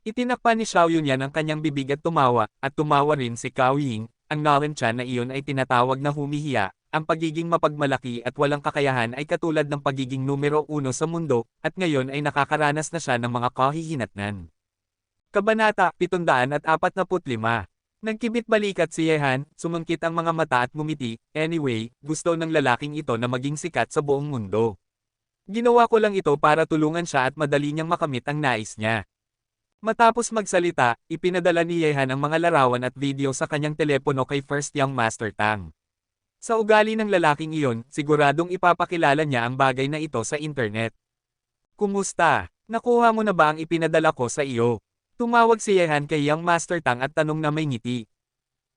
[SPEAKER 1] Itinakpan ni Xiao Yunyan ang kanyang bibig at tumawa rin si Cao Ying. Ang Nolan Chan na iyon ay tinatawag na humihiya. Ang pagiging mapagmalaki at walang kakayahan ay katulad ng pagiging numero 1 sa mundo, at ngayon ay nakakaranas na siya ng mga kahihinatnan. Kabanata 745. Nagkibit balikat si Yehan, sumungkit ang mga mata at ngumiti. Anyway, gusto ng lalaking ito na maging sikat sa buong mundo. Ginawa ko lang ito para tulungan siya at madali niyang makamit ang nais niya. Matapos magsalita, ipinadala ni Yehan ang mga larawan at video sa kanyang telepono kay First Young Master Tang. Sa ugali ng lalaking iyon, siguradong ipapakilala niya ang bagay na ito sa internet. Kumusta? Nakuha mo na ba ang ipinadala ko sa iyo? Tumawag si Yehan kay Young Master Tang at tanong na may ngiti.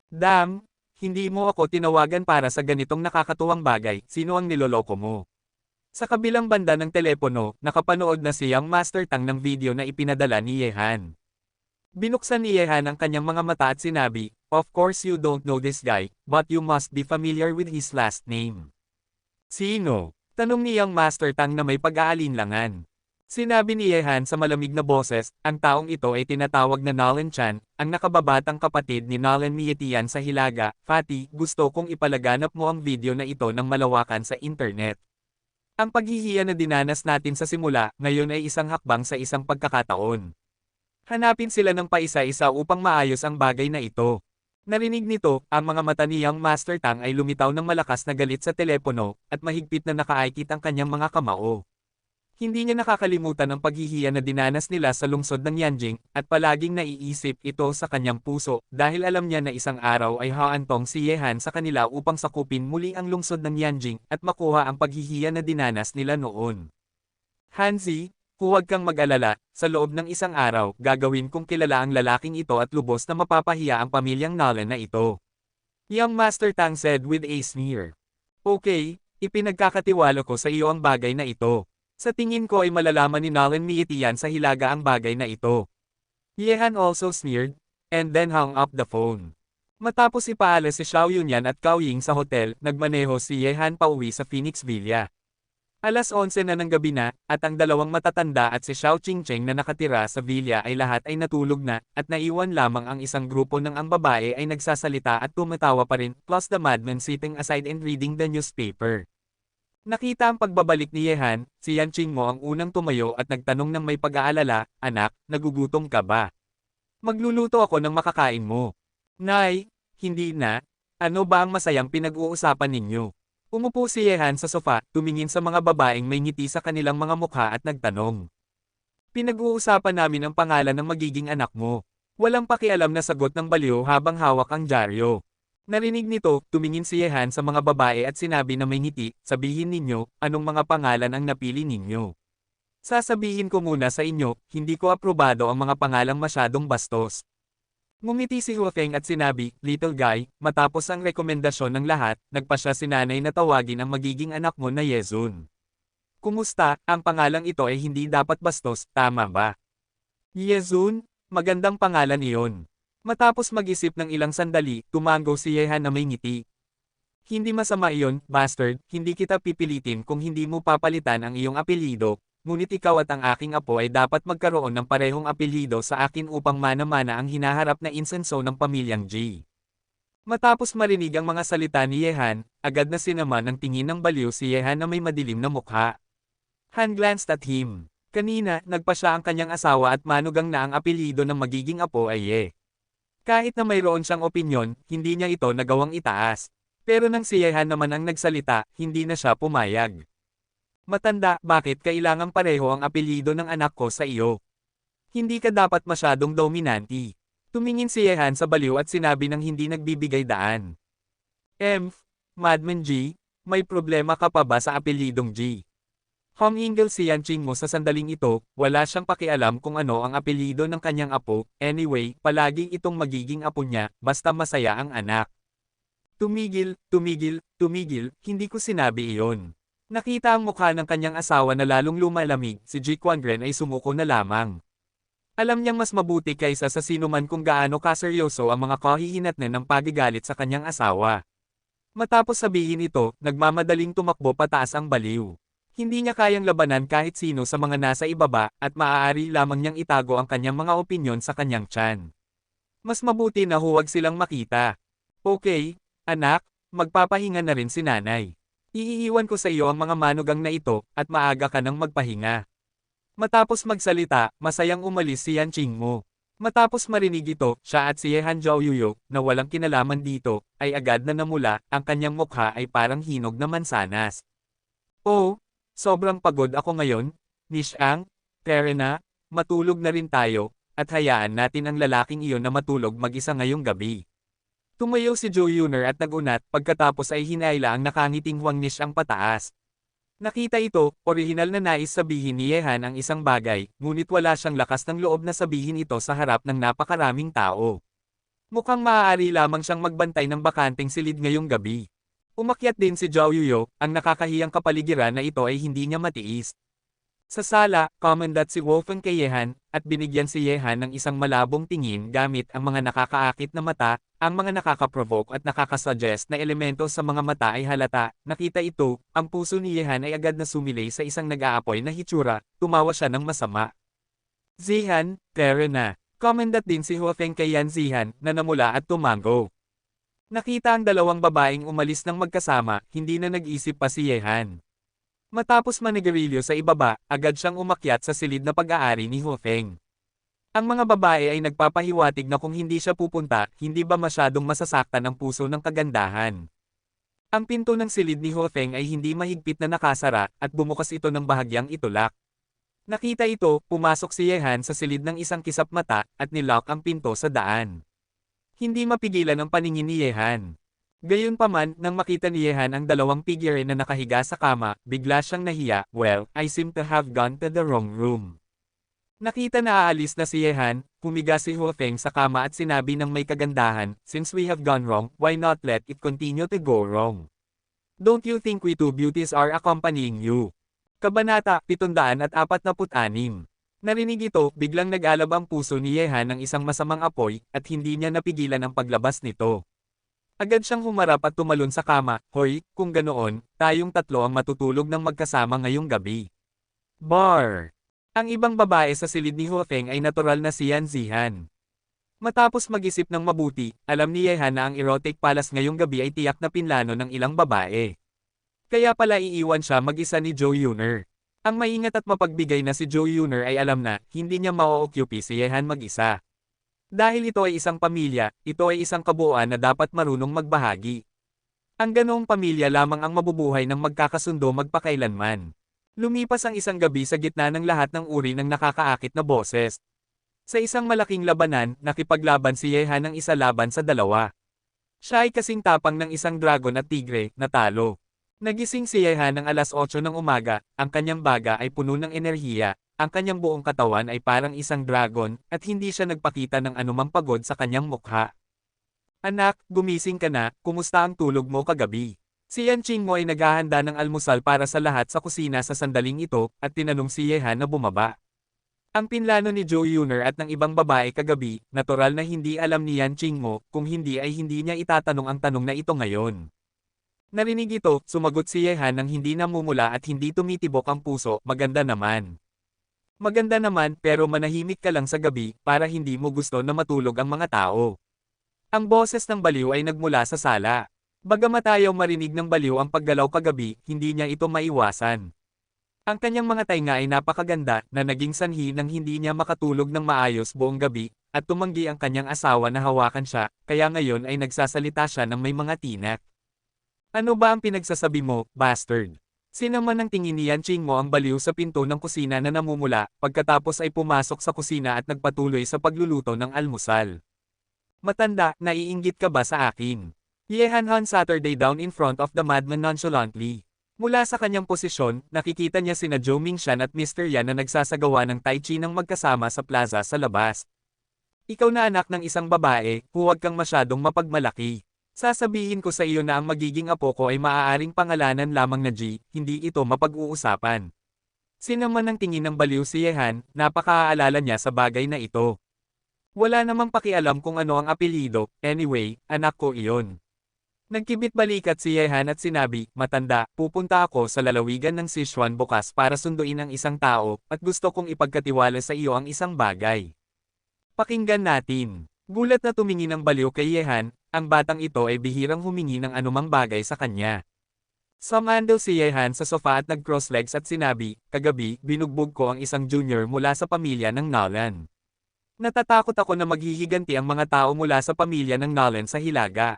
[SPEAKER 1] Damn, hindi mo ako tinawagan para sa ganitong nakakatuwang bagay, sino ang niloloko mo? Sa kabilang banda ng telepono, nakapanood na si Young Master Tang ng video na ipinadala ni Yehan. Binuksan ni Yehan ang kanyang mga mata at sinabi, "Of course you don't know this guy, but you must be familiar with his last name." Sino? Tanong ni Young Master Tang na may pag-aalinlangan. Sinabi ni Yehan sa malamig na boses, ang taong ito ay tinatawag na Nolan Chan, ang nakababatang kapatid ni Nolan Miitian sa Hilaga. Fatty, gusto kong ipalaganap mo ang video na ito ng malawakan sa internet. Ang paghihiya na dinanas natin sa simula, ngayon ay isang hakbang sa isang pagkakataon. Hanapin sila ng paisa-isa upang maayos ang bagay na ito. Narinig nito, ang mga mata ni Young Master Tang ay lumitaw ng malakas na galit sa telepono, at mahigpit na nakaaykit ang kanyang mga kamao. Hindi niya nakakalimutan ang paghihiya na dinanas nila sa lungsod ng Yanjing, at palaging naiisip ito sa kanyang puso, dahil alam niya na isang araw ay haantong si Yehan sa kanila upang sakupin muli ang lungsod ng Yanjing, at makuha ang paghihiya na dinanas nila noon. Hanzi, huwag kang mag-alala, sa loob ng isang araw, gagawin kong kilala ang lalaking ito at lubos na mapapahiya ang pamilyang Nolan na ito. Young Master Tang said with a sneer. Okay, ipinagkakatiwala ko sa iyo ang bagay na ito. Sa tingin ko ay malalaman ni Nolan Miitian sa Hilaga ang bagay na ito. Yehan also sneered, and then hung up the phone. Matapos ipaalis si Xiao Yunyan at Cao Ying sa hotel, nagmaneho si Yehan pauwi sa Phoenix Villa. Alas 11 na ng gabi na, at ang dalawang matatanda at si Xiao Qingcheng na nakatira sa villa ay lahat ay natulog na, at naiwan lamang ang isang grupo ng ang babae ay nagsasalita at tumatawa pa rin, plus the madman sitting aside and reading the newspaper. Nakita ang pagbabalik ni Yehan, si Yan Qingmo ang unang tumayo at nagtanong ng may pag-aalala, "Anak, nagugutom ka ba? Magluluto ako ng makakain mo." "Nay, hindi na. Ano ba ang masayang pinag-uusapan ninyo?" Umupo si Yehan sa sofa, tumingin sa mga babaeng may ngiti sa kanilang mga mukha at nagtanong. Pinag-uusapan namin ang pangalan ng magiging anak mo. Walang pakialam na sagot ng baliw habang hawak ang dyaryo. Narinig nito, tumingin si Yehan sa mga babae at sinabi na may ngiti, sabihin ninyo, anong mga pangalan ang napili ninyo. Sasabihin ko muna sa inyo, hindi ko aprobado ang mga pangalang masyadong bastos. Ngumiti si Huafeng at sinabi, little guy, matapos ang rekomendasyon ng lahat, nagpasya si nanay na tawagin ang magiging anak mo na Yezun. Kumusta, ang pangalang ito ay hindi dapat bastos, tama ba? Yezun, magandang pangalan iyon. Matapos mag-isip ng ilang sandali, tumango si Yehan na may ngiti. Hindi masama iyon, bastard, hindi kita pipilitin kung hindi mo papalitan ang iyong apelyido, ngunit ikaw at ang aking apo ay dapat magkaroon ng parehong apelyido sa akin upang mana-mana ang hinaharap na insenso ng pamilyang G. Matapos marinig ang mga salita ni Yehan, agad na sinama ng tingin ng baliw si Yehan na may madilim na mukha. Han glanced at him. Kanina, nagpa siya ang kanyang asawa at manugang na ang apelyido ng magiging apo ay Ye. Kahit na mayroon siyang opinyon, hindi niya ito nagawang itaas. Pero nang si Yehan naman ang nagsalita, hindi na siya pumayag. Matanda, bakit kailangang pareho ang apelyido ng anak ko sa iyo? Hindi ka dapat masyadong dominanti. Tumingin si Yehan sa baliw at sinabi ng hindi nagbibigay daan. Madman G, may problema ka pa ba sa apelyidong G? Humingal si Yanqing mo sa sandaling ito, wala siyang pakialam kung ano ang apelyido ng kanyang apo, anyway, palaging itong magiging apo niya, basta masaya ang anak. Tumigil, hindi ko sinabi iyon. Nakita ang mukha ng kanyang asawa na lalong lumalamig, si Ji Quangren ay sumuko na lamang. Alam niyang mas mabuti kaysa sa sinuman kung gaano kaseryoso ang mga kahihinatnan ng pagigalit sa kanyang asawa. Matapos sabihin ito, nagmamadaling tumakbo pataas ang baliw. Hindi niya kayang labanan kahit sino sa mga nasa ibaba, at maaari lamang niyang itago ang kanyang mga opinyon sa kanyang tiyan. Mas mabuti na huwag silang makita. Okay, anak, magpapahinga na rin si nanay. Iiiwan ko sa iyo ang mga manugang na ito, at maaga ka nang magpahinga. Matapos magsalita, masayang umalis si Yanqing mo. Matapos marinig ito, siya at si Yehan Zhaoyuyo, na walang kinalaman dito, ay agad na namula, ang kanyang mukha ay parang hinog na mansanas. Oh, sobrang pagod ako ngayon, Nishang, Terena, matulog na rin tayo, at hayaan natin ang lalaking iyon na matulog mag-isa ngayong gabi. Tumayo si Zhou Yuner at nagunat, pagkatapos ay hinayla ang nakangiting Huang Nishang pataas. Nakita ito, orihinal na nais sabihin ni Yehan ang isang bagay, ngunit wala siyang lakas ng loob na sabihin ito sa harap ng napakaraming tao. Mukhang maaari lamang siyang magbantay ng bakanteng silid ngayong gabi. Umakyat din si Zhao Yuyo, ang nakakahiyang kapaligiran na ito ay hindi niya matiis. Sa sala, kumandat si Wolfen kay Yehan, at binigyan si Yehan ng isang malabong tingin gamit ang mga nakakaakit na mata, ang mga nakakaprovoke at nakakasuggest na elemento sa mga mata ay halata. Nakita ito, ang puso ni Yehan ay agad na sumilay sa isang nag-aapoy na hitsura, tumawa siya ng masama. Zihan, tara na. Kumandat din si Huafeng kay Yan Zihan, na namula at tumango. Nakita ang dalawang babaeng umalis ng magkasama, hindi na nag-isip pa si Yehan. Matapos manigarilyo sa ibaba, agad siyang umakyat sa silid na pag-aari ni Huafeng. Ang mga babae ay nagpapahiwatig na kung hindi siya pupunta, hindi ba masyadong masasaktan ang puso ng kagandahan. Ang pinto ng silid ni Huafeng ay hindi mahigpit na nakasara, at bumukas ito ng bahagyang itulak. Nakita ito, pumasok si Yehan sa silid ng isang kisap mata, at nilock ang pinto sa daan. Hindi mapigilan ang paningin ni Yehan. Gayunpaman, nang makita ni Yehan ang dalawang figure na nakahiga sa kama, bigla siyang nahiya, well, I seem to have gone to the wrong room. Nakita na aalis na si Yehan, humiga si Huafeng sa kama at sinabi ng may kagandahan, since we have gone wrong, why not let it continue to go wrong? Don't you think we two beauties are accompanying you? Kabanata 746. Narinig ito, biglang nag-alab ang puso ni Yehan ng isang masamang apoy, at hindi niya napigilan ang paglabas nito. Agad siyang humarap at tumalon sa kama, hoy, kung ganoon, tayong tatlo ang matutulog ng magkasama ngayong gabi. Bar! Ang ibang babae sa silid ni Huafeng ay natural na si Yan Zihan. Matapos mag-isip ng mabuti, alam ni Yehan na ang erotic palace ngayong gabi ay tiyak na pinlano ng ilang babae. Kaya pala iiwan siya mag-isa ni Zhou Yuner. Ang maingat at mapagbigay na si Zhou Yuner ay alam na, hindi niya ma-occupy si Yehan mag-isa. Dahil ito ay isang pamilya, ito ay isang kabuuan na dapat marunong magbahagi. Ang ganoong pamilya lamang ang mabubuhay ng magkakasundo magpakailanman. Lumipas ang isang gabi sa gitna ng lahat ng uri ng nakakaakit na boses. Sa isang malaking labanan, nakipaglaban si Yehan ng isa laban sa dalawa. Siya ay kasing tapang ng isang dragon at tigre, natalo. Nagising si Yehan ng alas 8 ng umaga, ang kanyang baga ay puno ng enerhiya, ang kanyang buong katawan ay parang isang dragon, at hindi siya nagpakita ng anumang pagod sa kanyang mukha. Anak, gumising ka na, kumusta ang tulog mo kagabi? Si Yan Qingmo ay naghahanda ng almusal para sa lahat sa kusina sa sandaling ito, at tinanong si Yehan na bumaba. Ang pinlano ni Zhou Yuner at ng ibang babae kagabi, natural na hindi alam ni Yan Qingmo, kung hindi ay hindi niya itatanong ang tanong na ito ngayon. Narinig ito, sumagot si Yehan ng hindi namumula at hindi tumitibok ang puso, maganda naman. Maganda naman, pero manahimik ka lang sa gabi, para hindi mo gusto na matulog ang mga tao. Ang boses ng baliw ay nagmula sa sala. Bagamat ayaw marinig ng baliw ang paggalaw kagabi, hindi niya ito maiwasan. Ang kanyang mga tainga ay napakaganda, na naging sanhi nang hindi niya makatulog ng maayos buong gabi, at tumanggi ang kanyang asawa na hawakan siya, kaya ngayon ay nagsasalita siya ng may mga tinak. Ano ba ang pinagsasabi mo, bastard? Sinaman ng tingin ni Yan Qingmo ang baliw sa pinto ng kusina na namumula, pagkatapos ay pumasok sa kusina at nagpatuloy sa pagluluto ng almusal. Matanda, naiinggit ka ba sa akin? Yehan Han Saturday down in front of the madman nonchalantly. Mula sa kanyang posisyon, nakikita niya sina Zhou Mingshan at Mr. Yan na nagsasagawa ng tai chi ng magkasama sa plaza sa labas. Ikaw na anak ng isang babae, huwag kang masyadong mapagmalaki. Sasabihin ko sa iyo na ang magiging apo ko ay maaaring pangalanan lamang na Ji, hindi ito mapag-uusapan. Sinaman ng tingin ng baliw si Yehan, napakaaalala niya sa bagay na ito. Wala namang pakialam kung ano ang apelyido, anyway, anak ko iyon. Nagkibit balikat si Yehan at sinabi, matanda, pupunta ako sa lalawigan ng Sichuan bukas para sunduin ang isang tao, at gusto kong ipagkatiwala sa iyo ang isang bagay. Pakinggan natin. Gulat na tumingin ang baliw kay Yehan, ang batang ito ay bihirang humingi ng anumang bagay sa kanya. Sumandal si Yehan sa sofa at nag-cross legs at sinabi, kagabi, binugbog ko ang isang junior mula sa pamilya ng Nolan. Natatakot ako na maghihiganti ang mga tao mula sa pamilya ng Nolan sa Hilaga.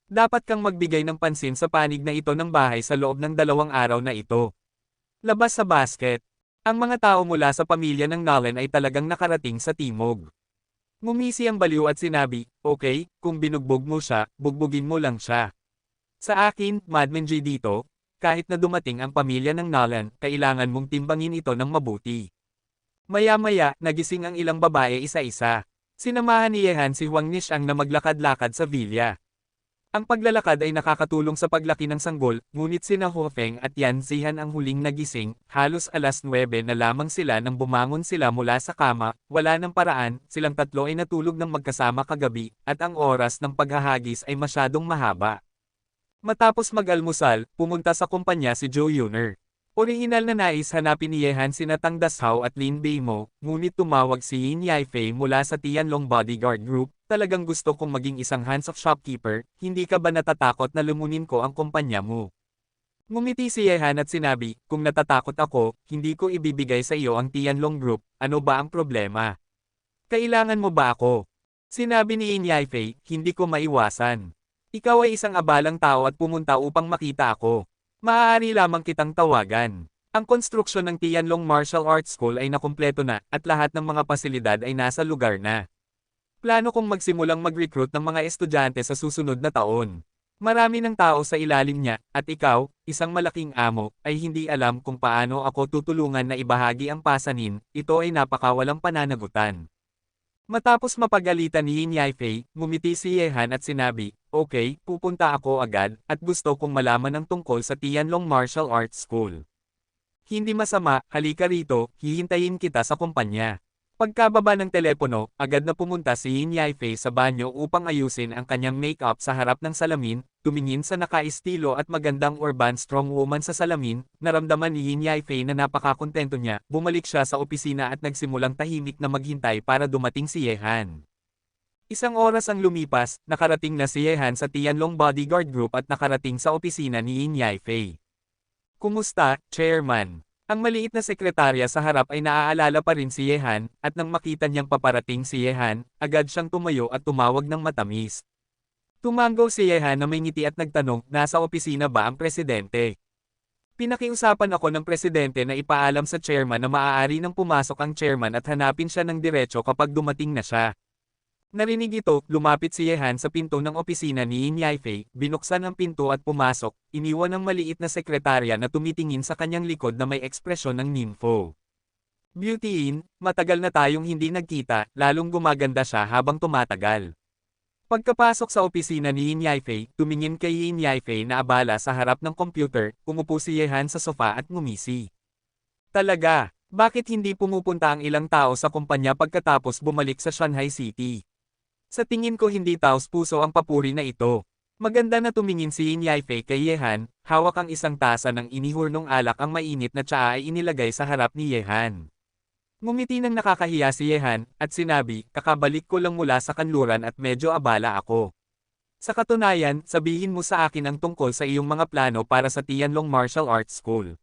[SPEAKER 1] Dapat kang magbigay ng pansin sa panig na ito ng bahay sa loob ng 2 araw na ito. Labas sa basket. Ang mga tao mula sa pamilya ng Nolan ay talagang nakarating sa timog. Ngumisi ang baliw at sinabi, okay, kung binugbog mo siya, bugbugin mo lang siya. Sa akin, Madman J dito, kahit na dumating ang pamilya ng Nolan, kailangan mong timbangin ito ng mabuti. Maya-maya, nagising ang ilang babae isa-isa. Sinamahan ni Yehan si Huang Nishang na maglakad-lakad sa villa. Ang paglalakad ay nakakatulong sa paglaki ng sanggol, ngunit sina Ho Feng at Yan Zihan ang huling nagising, halos alas 9 na lamang sila nang bumangon sila mula sa kama, wala ng paraan, silang tatlo ay natulog ng magkasama kagabi, at ang oras ng paghahagis ay masyadong mahaba. Matapos mag-almusal, pumunta sa kumpanya si Zhou Yuner. Orihinal na nais hanapin ni Yehan sina Tang Dashao at Lin Beimo, ngunit tumawag si Yin Yaifei mula sa Tianlong Bodyguard Group, talagang gusto kong maging isang hands-off shopkeeper, hindi ka ba natatakot na lumunin ko ang kumpanya mo? Ngumiti si Yehan at sinabi, kung natatakot ako, hindi ko ibibigay sa iyo ang Tianlong Group, ano ba ang problema? Kailangan mo ba ako? Sinabi ni Yin Yaifei, hindi ko maiwasan. Ikaw ay isang abalang tao at pumunta upang makita ako. Maaari lamang kitang tawagan. Ang konstruksyon ng Tianlong Martial Arts School ay nakumpleto na, at lahat ng mga pasilidad ay nasa lugar na. Plano kong magsimulang mag-recruit ng mga estudyante sa susunod na taon. Marami ng tao sa ilalim niya, at ikaw, isang malaking amo, ay hindi alam kung paano ako tutulungan na ibahagi ang pasanin, ito ay napakawalang pananagutan. Matapos mapagalitan ni Yin Yaifei, ngumiti si Yehan at sinabi, okay, pupunta ako agad, at gusto kong malaman ang tungkol sa Tianlong Martial Arts School. Hindi masama, halika rito, hihintayin kita sa kumpanya. Pagkababa ng telepono, agad na pumunta si Yin Yaifei sa banyo upang ayusin ang kanyang make-up sa harap ng salamin, tumingin sa nakaestilo at magandang urban strong woman sa salamin, naramdaman ni Yin Yaifei na napakakontento niya, bumalik siya sa opisina at nagsimulang tahimik na maghintay para dumating si Yehan. Isang oras ang lumipas, nakarating na si Yehan sa Tianlong Bodyguard Group at nakarating sa opisina ni Yin Yaifei. Kumusta, Chairman? Ang maliit na sekretarya sa harap ay naaalala pa rin si Yehan, at nang makita niyang paparating si Yehan, agad siyang tumayo at tumawag ng matamis. Tumango si Yehan na may ngiti at nagtanong, nasa opisina ba ang presidente? Pinakiusapan ako ng presidente na ipaalam sa chairman na maaari nang pumasok ang chairman at hanapin siya ng diretso kapag dumating na siya. Narinig ito, lumapit si Yehan sa pinto ng opisina ni Yin Yaifei, binuksan ang pinto at pumasok, iniwan ng maliit na sekretarya na tumitingin sa kanyang likod na may ekspresyon ng nympho. Beauty Yin, matagal na tayong hindi nagkita, lalong gumaganda siya habang tumatagal. Pagkapasok sa opisina ni Yin Yaifei, tumingin kay Yin Yaifei na abala sa harap ng computer, umupo si Yehan sa sofa at ngumisi. Talaga, bakit hindi pumupunta ang ilang tao sa kumpanya pagkatapos bumalik sa Shanghai City? Sa tingin ko hindi taos-puso ang papuri na ito. Maganda na tumingin si Yin Yaifei kay Yehan, hawak ang isang tasa ng inihurnong alak ang mainit na tsaa ay inilagay sa harap ni Yehan. Ngumiti ng nakakahiya si Yehan, at sinabi, kakabalik ko lang mula sa kanluran at medyo abala ako. Sa katunayan, sabihin mo sa akin ang tungkol sa iyong mga plano para sa Tianlong Martial Arts School.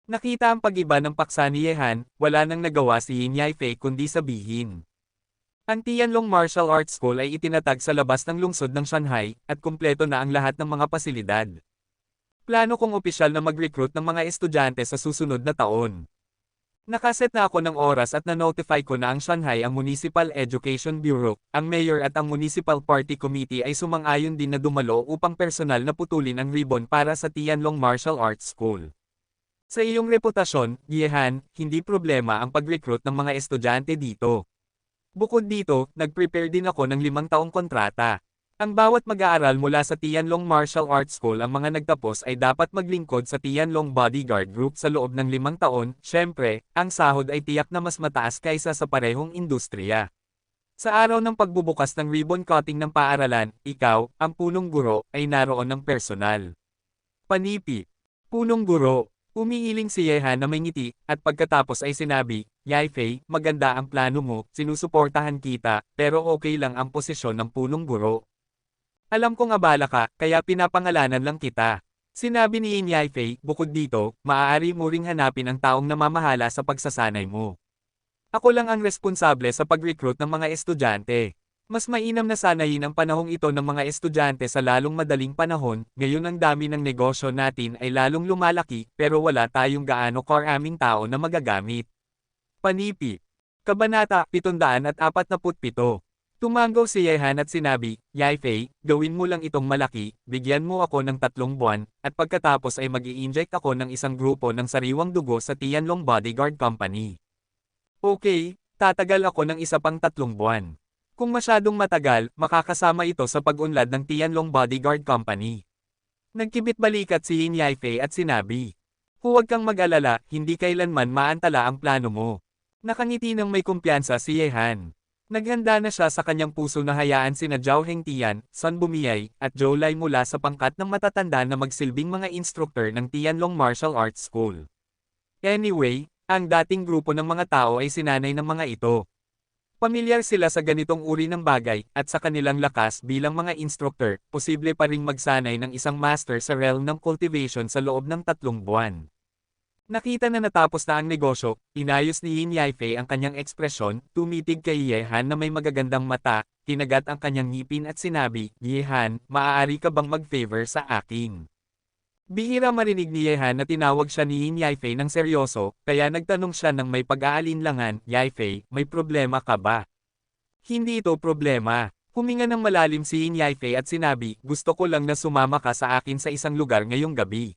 [SPEAKER 1] Nakita ang pag-iba ng paksa ni Yehan, wala nang nagawa si Yin Yaifei kundi sabihin. Ang Tianlong Martial Arts School ay itinatag sa labas ng lungsod ng Shanghai, at kumpleto na ang lahat ng mga pasilidad. Plano kong opisyal na mag-recruit ng mga estudyante sa susunod na taon. Nakaset na ako ng oras at na-notify ko na ang Shanghai ang Municipal Education Bureau, ang mayor at ang Municipal Party Committee ay sumang-ayon din na dumalo upang personal na putulin ang ribbon para sa Tianlong Martial Arts School. Sa iyong reputasyon, Yehan, hindi problema ang pag-recruit ng mga estudyante dito. Bukod dito, nag-prepare din ako ng 5 taong kontrata. Ang bawat mag-aaral mula sa Tianlong Martial Arts School ang mga nagtapos ay dapat maglingkod sa Tianlong Bodyguard Group sa loob ng 5 taon, syempre, ang sahod ay tiyak na mas mataas kaysa sa parehong industriya. Sa araw ng pagbubukas ng ribbon cutting ng paaralan, ikaw, ang punong guro, ay naroon ng personal. Panipi. Punong guro. Umiiling si Yehan na may ngiti, at pagkatapos ay sinabi, Yaifei, maganda ang plano mo, sinusuportahan kita, pero okay lang ang posisyon ng punong guro. Alam kong abala ka, kaya pinapangalanan lang kita. Sinabi ni Yin Yaifei, bukod dito, maaari mo ring hanapin ang taong namamahala sa pagsasanay mo. Ako lang ang responsable sa pag-recruit ng mga estudyante. Mas mainam na sanayin ang panahong ito ng mga estudyante sa lalong madaling panahon, ngayon ang dami ng negosyo natin ay lalong lumalaki, pero wala tayong gaano karaming tao na magagamit. Panipi. Kabanata 747. Tumango si Yehan at sinabi, Yaifei, gawin mo lang itong malaki, bigyan mo ako ng 3 buwan, at pagkatapos ay mag-i-inject ako ng isang grupo ng sariwang dugo sa Tianlong Bodyguard Company. Okay, tatagal ako ng isa pang 3 buwan. Kung masyadong matagal, makakasama ito sa pag-unlad ng Tianlong Bodyguard Company. Nagkibit balikat si Yin Yaifei at sinabi, huwag kang mag-alala, hindi kailanman maantala ang plano mo. Nakangiti ng may kumpiyansa si Yehan. Naghanda na siya sa kanyang puso na hayaan sina Zhao Hengtian, Sun Bumiyay, at Zhou Lai mula sa pangkat ng matatanda na magsilbing mga instructor ng Tianlong Martial Arts School. Anyway, ang dating grupo ng mga tao ay sinanay ng mga ito. Pamilyar sila sa ganitong uri ng bagay, at sa kanilang lakas bilang mga instructor, posible pa ring magsanay ng isang master sa realm ng cultivation sa loob ng 3 buwan. Nakita na natapos na ang negosyo, inayos ni Yin Yaifei ang kanyang ekspresyon, tumitig kay Yehan na may magagandang mata, kinagat ang kanyang ngipin at sinabi, Yehan, maaari ka bang mag-favor sa akin? Bihira marinig ni Yehan na tinawag siya ni Yin Yaifei ng seryoso, kaya nagtanong siya ng may pag-aalinlangan, Yaifei, may problema ka ba? Hindi ito problema. Huminga ng malalim si Yin Yaifei at sinabi, gusto ko lang na sumama ka sa akin sa isang lugar ngayong gabi.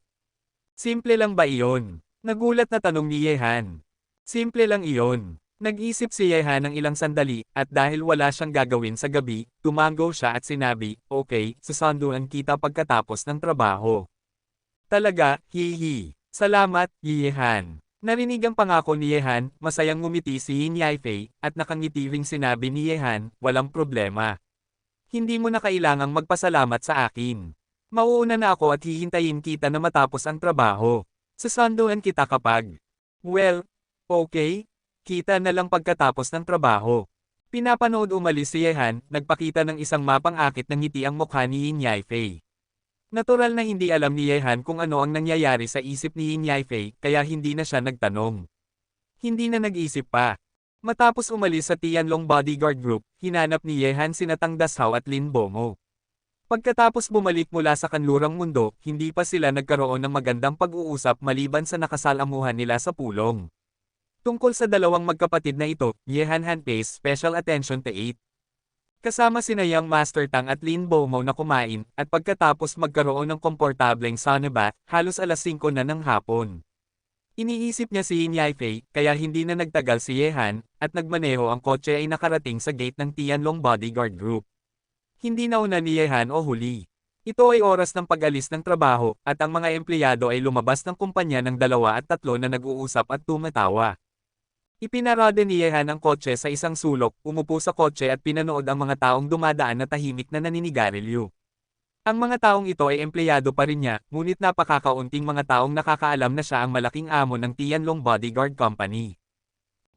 [SPEAKER 1] Simple lang ba iyon? Nagulat na tanong ni Yehan. Simple lang iyon. Nag-isip si Yehan ng ilang sandali, at dahil wala siyang gagawin sa gabi, tumango siya at sinabi, okay, susunduan kita pagkatapos ng trabaho. Talaga, hihi. Salamat, Yehan. Narinig ang pangako ni Yehan, masayang ngumiti si Yin Yaifei, at nakangiti ring sinabi ni Yehan, walang problema. Hindi mo na kailangang magpasalamat sa akin. Mauuna na ako at hihintayin kita na matapos ang trabaho. Susunduan kita kapag. Well, okay. Kita na lang pagkatapos ng trabaho. Pinapanood umalis si Yehan, nagpakita ng isang mapang-akit ng ngiti ang mukha ni Yin Yaifei. Natural na hindi alam ni Yehan kung ano ang nangyayari sa isip ni Yin Yaifei, kaya hindi na siya nagtanong. Hindi na nag-isip pa. Matapos umalis sa Tianlong Bodyguard Group, hinanap ni Yehan sina Tang Dashao at Lin Bomo. Pagkatapos bumalik mula sa kanlurang mundo, hindi pa sila nagkaroon ng magandang pag-uusap maliban sa nakasalamuhan nila sa pulong. Tungkol sa dalawang magkapatid na ito, Yehan Han pays special attention to it. Kasama sina Yang Master Tang at Lin Bomo na kumain, at pagkatapos magkaroon ng komportableng sauna halos alas 5 na ng hapon. Iniisip niya si Yin Yaifei, kaya hindi na nagtagal si Yehan, at nagmaneho ang kotse ay nakarating sa gate ng Tianlong Bodyguard Group. Hindi nauna ni Yehan o huli. Ito ay oras ng pag-alis ng trabaho, at ang mga empleyado ay lumabas ng kumpanya ng 2 at 3 na nag-uusap at tumatawa. Ipinarada ni Yehan ang kotse sa isang sulok, umupo sa kotse at pinanood ang mga taong dumadaan na tahimik na naninigarilyo. Ang mga taong ito ay empleyado pa rin niya, ngunit napakakaunting mga taong nakakaalam na siya ang malaking amo ng Tianlong Bodyguard Company.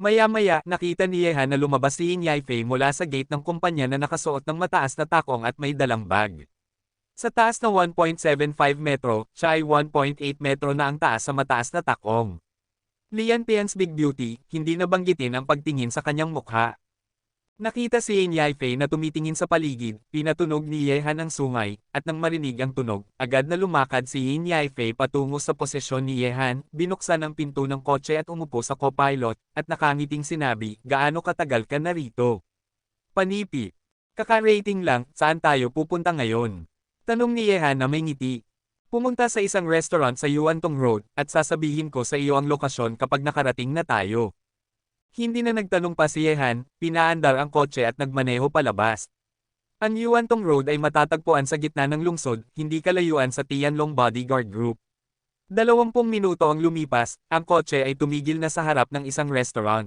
[SPEAKER 1] Maya-maya, nakita ni Yehan na lumabas si Yin Yaifei mula sa gate ng kumpanya na nakasuot ng mataas na takong at may dalang bag. Sa taas na 1.75 metro, siya ay 1.8 metro na ang taas sa mataas na takong. Lian Pian's Big Beauty, hindi nabanggitin ang pagtingin sa kanyang mukha. Nakita si Yin Yaifei na tumitingin sa paligid, pinatunog ni Yehan ang sungay, at nang marinig ang tunog, agad na lumakad si Yin Yaifei patungo sa posesyon ni Yehan, binuksan ang pinto ng kotse at umupo sa co-pilot, at nakangiting sinabi, "Gaano katagal ka na rito?" "Panipi. Kaka-rating lang, saan tayo pupunta ngayon?" Tanong ni Yehan na may ngiti. "Pumunta sa isang restaurant sa Yuantong Road, at sasabihin ko sa iyo ang lokasyon kapag nakarating na tayo." Hindi na nagtanong pa si Yehan, pinaandar ang kotse at nagmaneho palabas. Ang Yuantong Road ay matatagpuan sa gitna ng lungsod, hindi kalayuan sa Tianlong Bodyguard Group. 20 minuto ang lumipas, ang kotse ay tumigil na sa harap ng isang restaurant.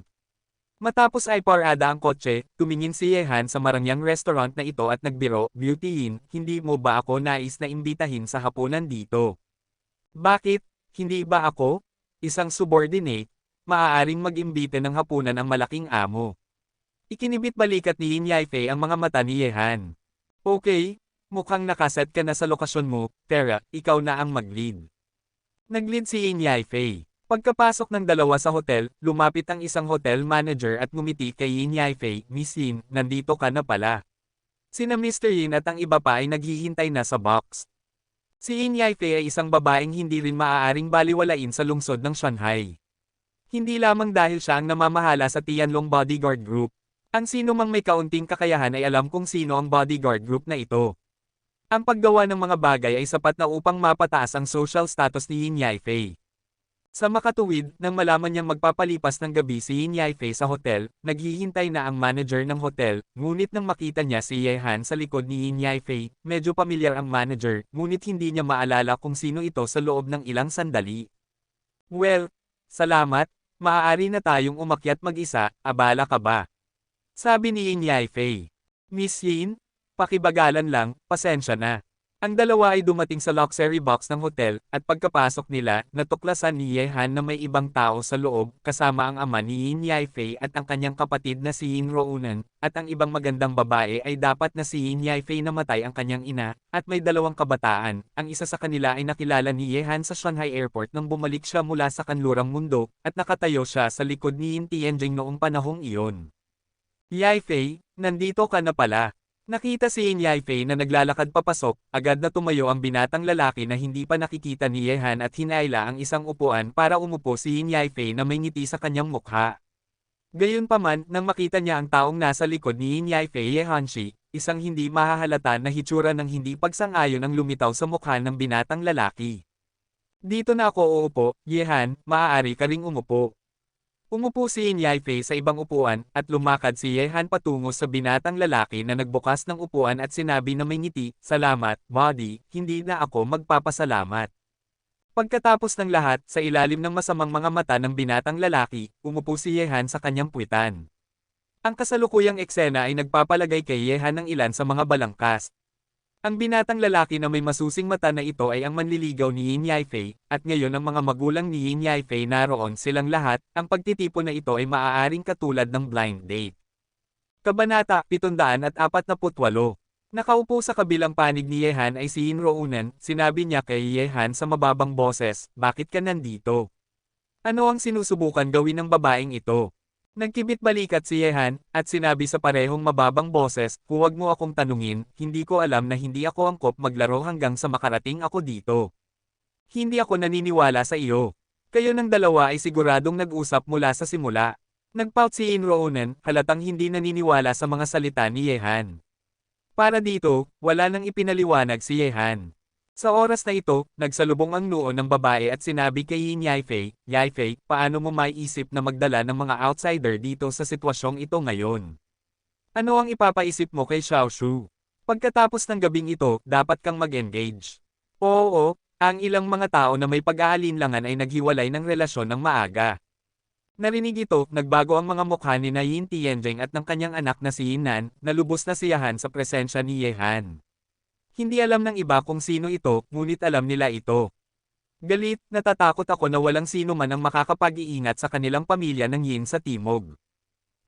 [SPEAKER 1] Matapos ay parada ang kotse, tumingin si Yehan sa marangyang restaurant na ito at nagbiro, "Beauty Inn, hindi mo ba ako nais na imbitahin sa hapunan dito?" "Bakit? Hindi ba ako? Isang subordinate? Maaaring mag-imbita ng hapunan ang malaking amo." Ikinibit balikat ni Yin Yaifei ang mga mata ni Yehan. "Okay, mukhang nakaset ka na sa lokasyon mo, Tara, ikaw na ang mag-lead." Nag-lead si Yin Yaifei. Pagkapasok ng dalawa sa hotel, lumapit ang isang hotel manager at ngumiti kay Yin Yaifei, "Miss Yin, nandito ka na pala." Sina Mr. Yin at ang iba pa ay naghihintay na sa box. Si Yin Yaifei ay isang babaeng hindi rin maaaring baliwalain sa lungsod ng Shanghai. Hindi lamang dahil siya ang namamahala sa Tianlong Bodyguard Group. Ang sino mang may kaunting kakayahan ay alam kung sino ang bodyguard group na ito. Ang paggawa ng mga bagay ay sapat na upang mapataas ang social status ni Yin Yaifei. Sa makatuwid, nang malaman niyang magpapalipas ng gabi si Yin Yaifei sa hotel, naghihintay na ang manager ng hotel, ngunit nang makita niya si Yehan sa likod ni Yin Yaifei, medyo pamilyar ang manager, ngunit hindi niya maalala kung sino ito sa loob ng ilang sandali. "Well, salamat. Maaari na tayong umakyat mag-isa, abala ka ba?" sabi ni Yin Yaifei. "Miss Yin, pakibagalan lang, pasensya na." Ang dalawa ay dumating sa luxury box ng hotel, at pagkapasok nila, natuklasan ni Yehan na may ibang tao sa loob, kasama ang ama ni Yin Yaifei at ang kanyang kapatid na si Yin Rounan, at ang ibang magandang babae ay dapat na si Yin Yaifei namatay ang kanyang ina, at may 2 kabataan. Ang isa sa kanila ay nakilala ni Yehan sa Shanghai Airport nang bumalik siya mula sa kanlurang mundo, at nakatayo siya sa likod ni Yin Tianjing noong panahong iyon. "Yaifei, nandito ka na pala." Nakita si Yin Yaifei na naglalakad papasok, agad na tumayo ang binatang lalaki na hindi pa nakikita ni Yehan at hinayla ang isang upuan para umupo si Yin Yaifei na may ngiti sa kanyang mukha. Gayunpaman, nang makita niya ang taong nasa likod ni Yin Yaifei, Yehanshi, isang hindi mahahalata na hitsura ng hindi pagsang-ayon ang lumitaw sa mukha ng binatang lalaki. "Dito na ako uupo, Yehan, maaari ka ring umupo." Umupo si Yin Yaifei sa ibang upuan, at lumakad si Yehan patungo sa binatang lalaki na nagbukas ng upuan at sinabi na may ngiti, "Salamat, Buddy, hindi na ako magpapasalamat." Pagkatapos ng lahat, sa ilalim ng masamang mga mata ng binatang lalaki, umupo si Yehan sa kanyang puwitan. Ang kasalukuyang eksena ay nagpapalagay kay Yehan ng ilan sa mga balangkas. Ang binatang lalaki na may masusing mata na ito ay ang manliligaw ni Yin Yaifei, at ngayon ang mga magulang ni Yin Yaifei naroon silang lahat. Ang pagtitipon na ito ay maaaring katulad ng blind date. Kabanata 748. Nakaupo sa kabilang panig ni Yehan ay si Yin Rounan. Sinabi niya kay Yehan sa mababang boses, "Bakit ka nandito? Ano ang sinusubukan gawin ng babaeng ito?" Nagkibit balikat si Yehan, at sinabi sa parehong mababang boses, huwag mo akong tanungin, hindi ko alam na hindi ako angkop maglaro hanggang sa makarating ako dito. Hindi ako naniniwala sa iyo. Kayo ng dalawa ay siguradong nag-usap mula sa simula. Nagpout si Inroonen, halatang hindi naniniwala sa mga salita ni Yehan. Para dito, wala nang ipinaliwanag si Yehan. Sa oras na ito, nagsalubong ang noo ng babae at sinabi kay Yin Yaifei, paano mo maiisip na magdala ng mga outsider dito sa sitwasyong ito ngayon? Ano ang ipapaisip mo kay Xiaoshu? Pagkatapos ng gabing ito, dapat kang mag-engage. Oo, ang ilang mga tao na may pag-aalinlangan ay naghiwalay ng relasyon ng maaga. Narinig ito, nagbago ang mga mukha ni Yin Tianjing at ng kanyang anak na si Yinan, na lubos na siyahan sa presensya ni Yehan. Hindi alam ng iba kung sino ito, ngunit alam nila ito. Galit, natatakot ako na walang sino man ang makakapag-iingat sa kanilang pamilya ng Yin sa Timog.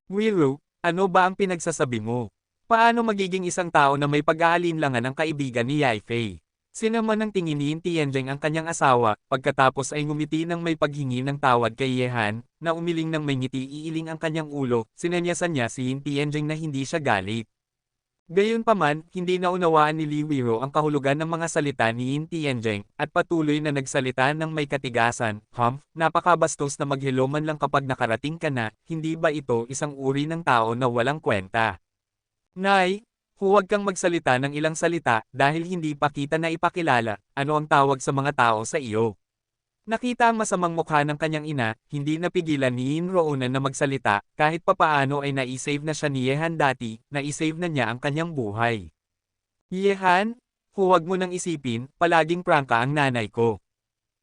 [SPEAKER 1] Wiru, ano ba ang pinagsasabi mo? Paano magiging isang tao na may pag-aalinlangan ng kaibigan ni Yaifei? Sinama ng tingin ni Yin Tianjing ang kanyang asawa, pagkatapos ay ngumiti ng may paghingi ng tawad kay Yehan, na umiling ng may ngiti iiling ang kanyang ulo, sinenyasan niya si Yin Tianjing na hindi siya galit. Gayunpaman, hindi naunawaan ni Li Wiro ang kahulugan ng mga salita ni Yin Tianjing, at patuloy na nagsalita ng may katigasan, napakabastos na maghilo man lang kapag nakarating ka na, hindi ba ito isang uri ng tao na walang kwenta? Nay, huwag kang magsalita ng ilang salita, dahil hindi pa kita na ipakilala, ano ang tawag sa mga tao sa iyo. Nakita ang masamang mukha ng kanyang ina, hindi napigilan ni Yin Roonan na magsalita, kahit papaano ay naisave na siya ni Yehan dati, naisave na niya ang kanyang buhay. Yehan, huwag mo nang isipin, palaging prangka ang nanay ko.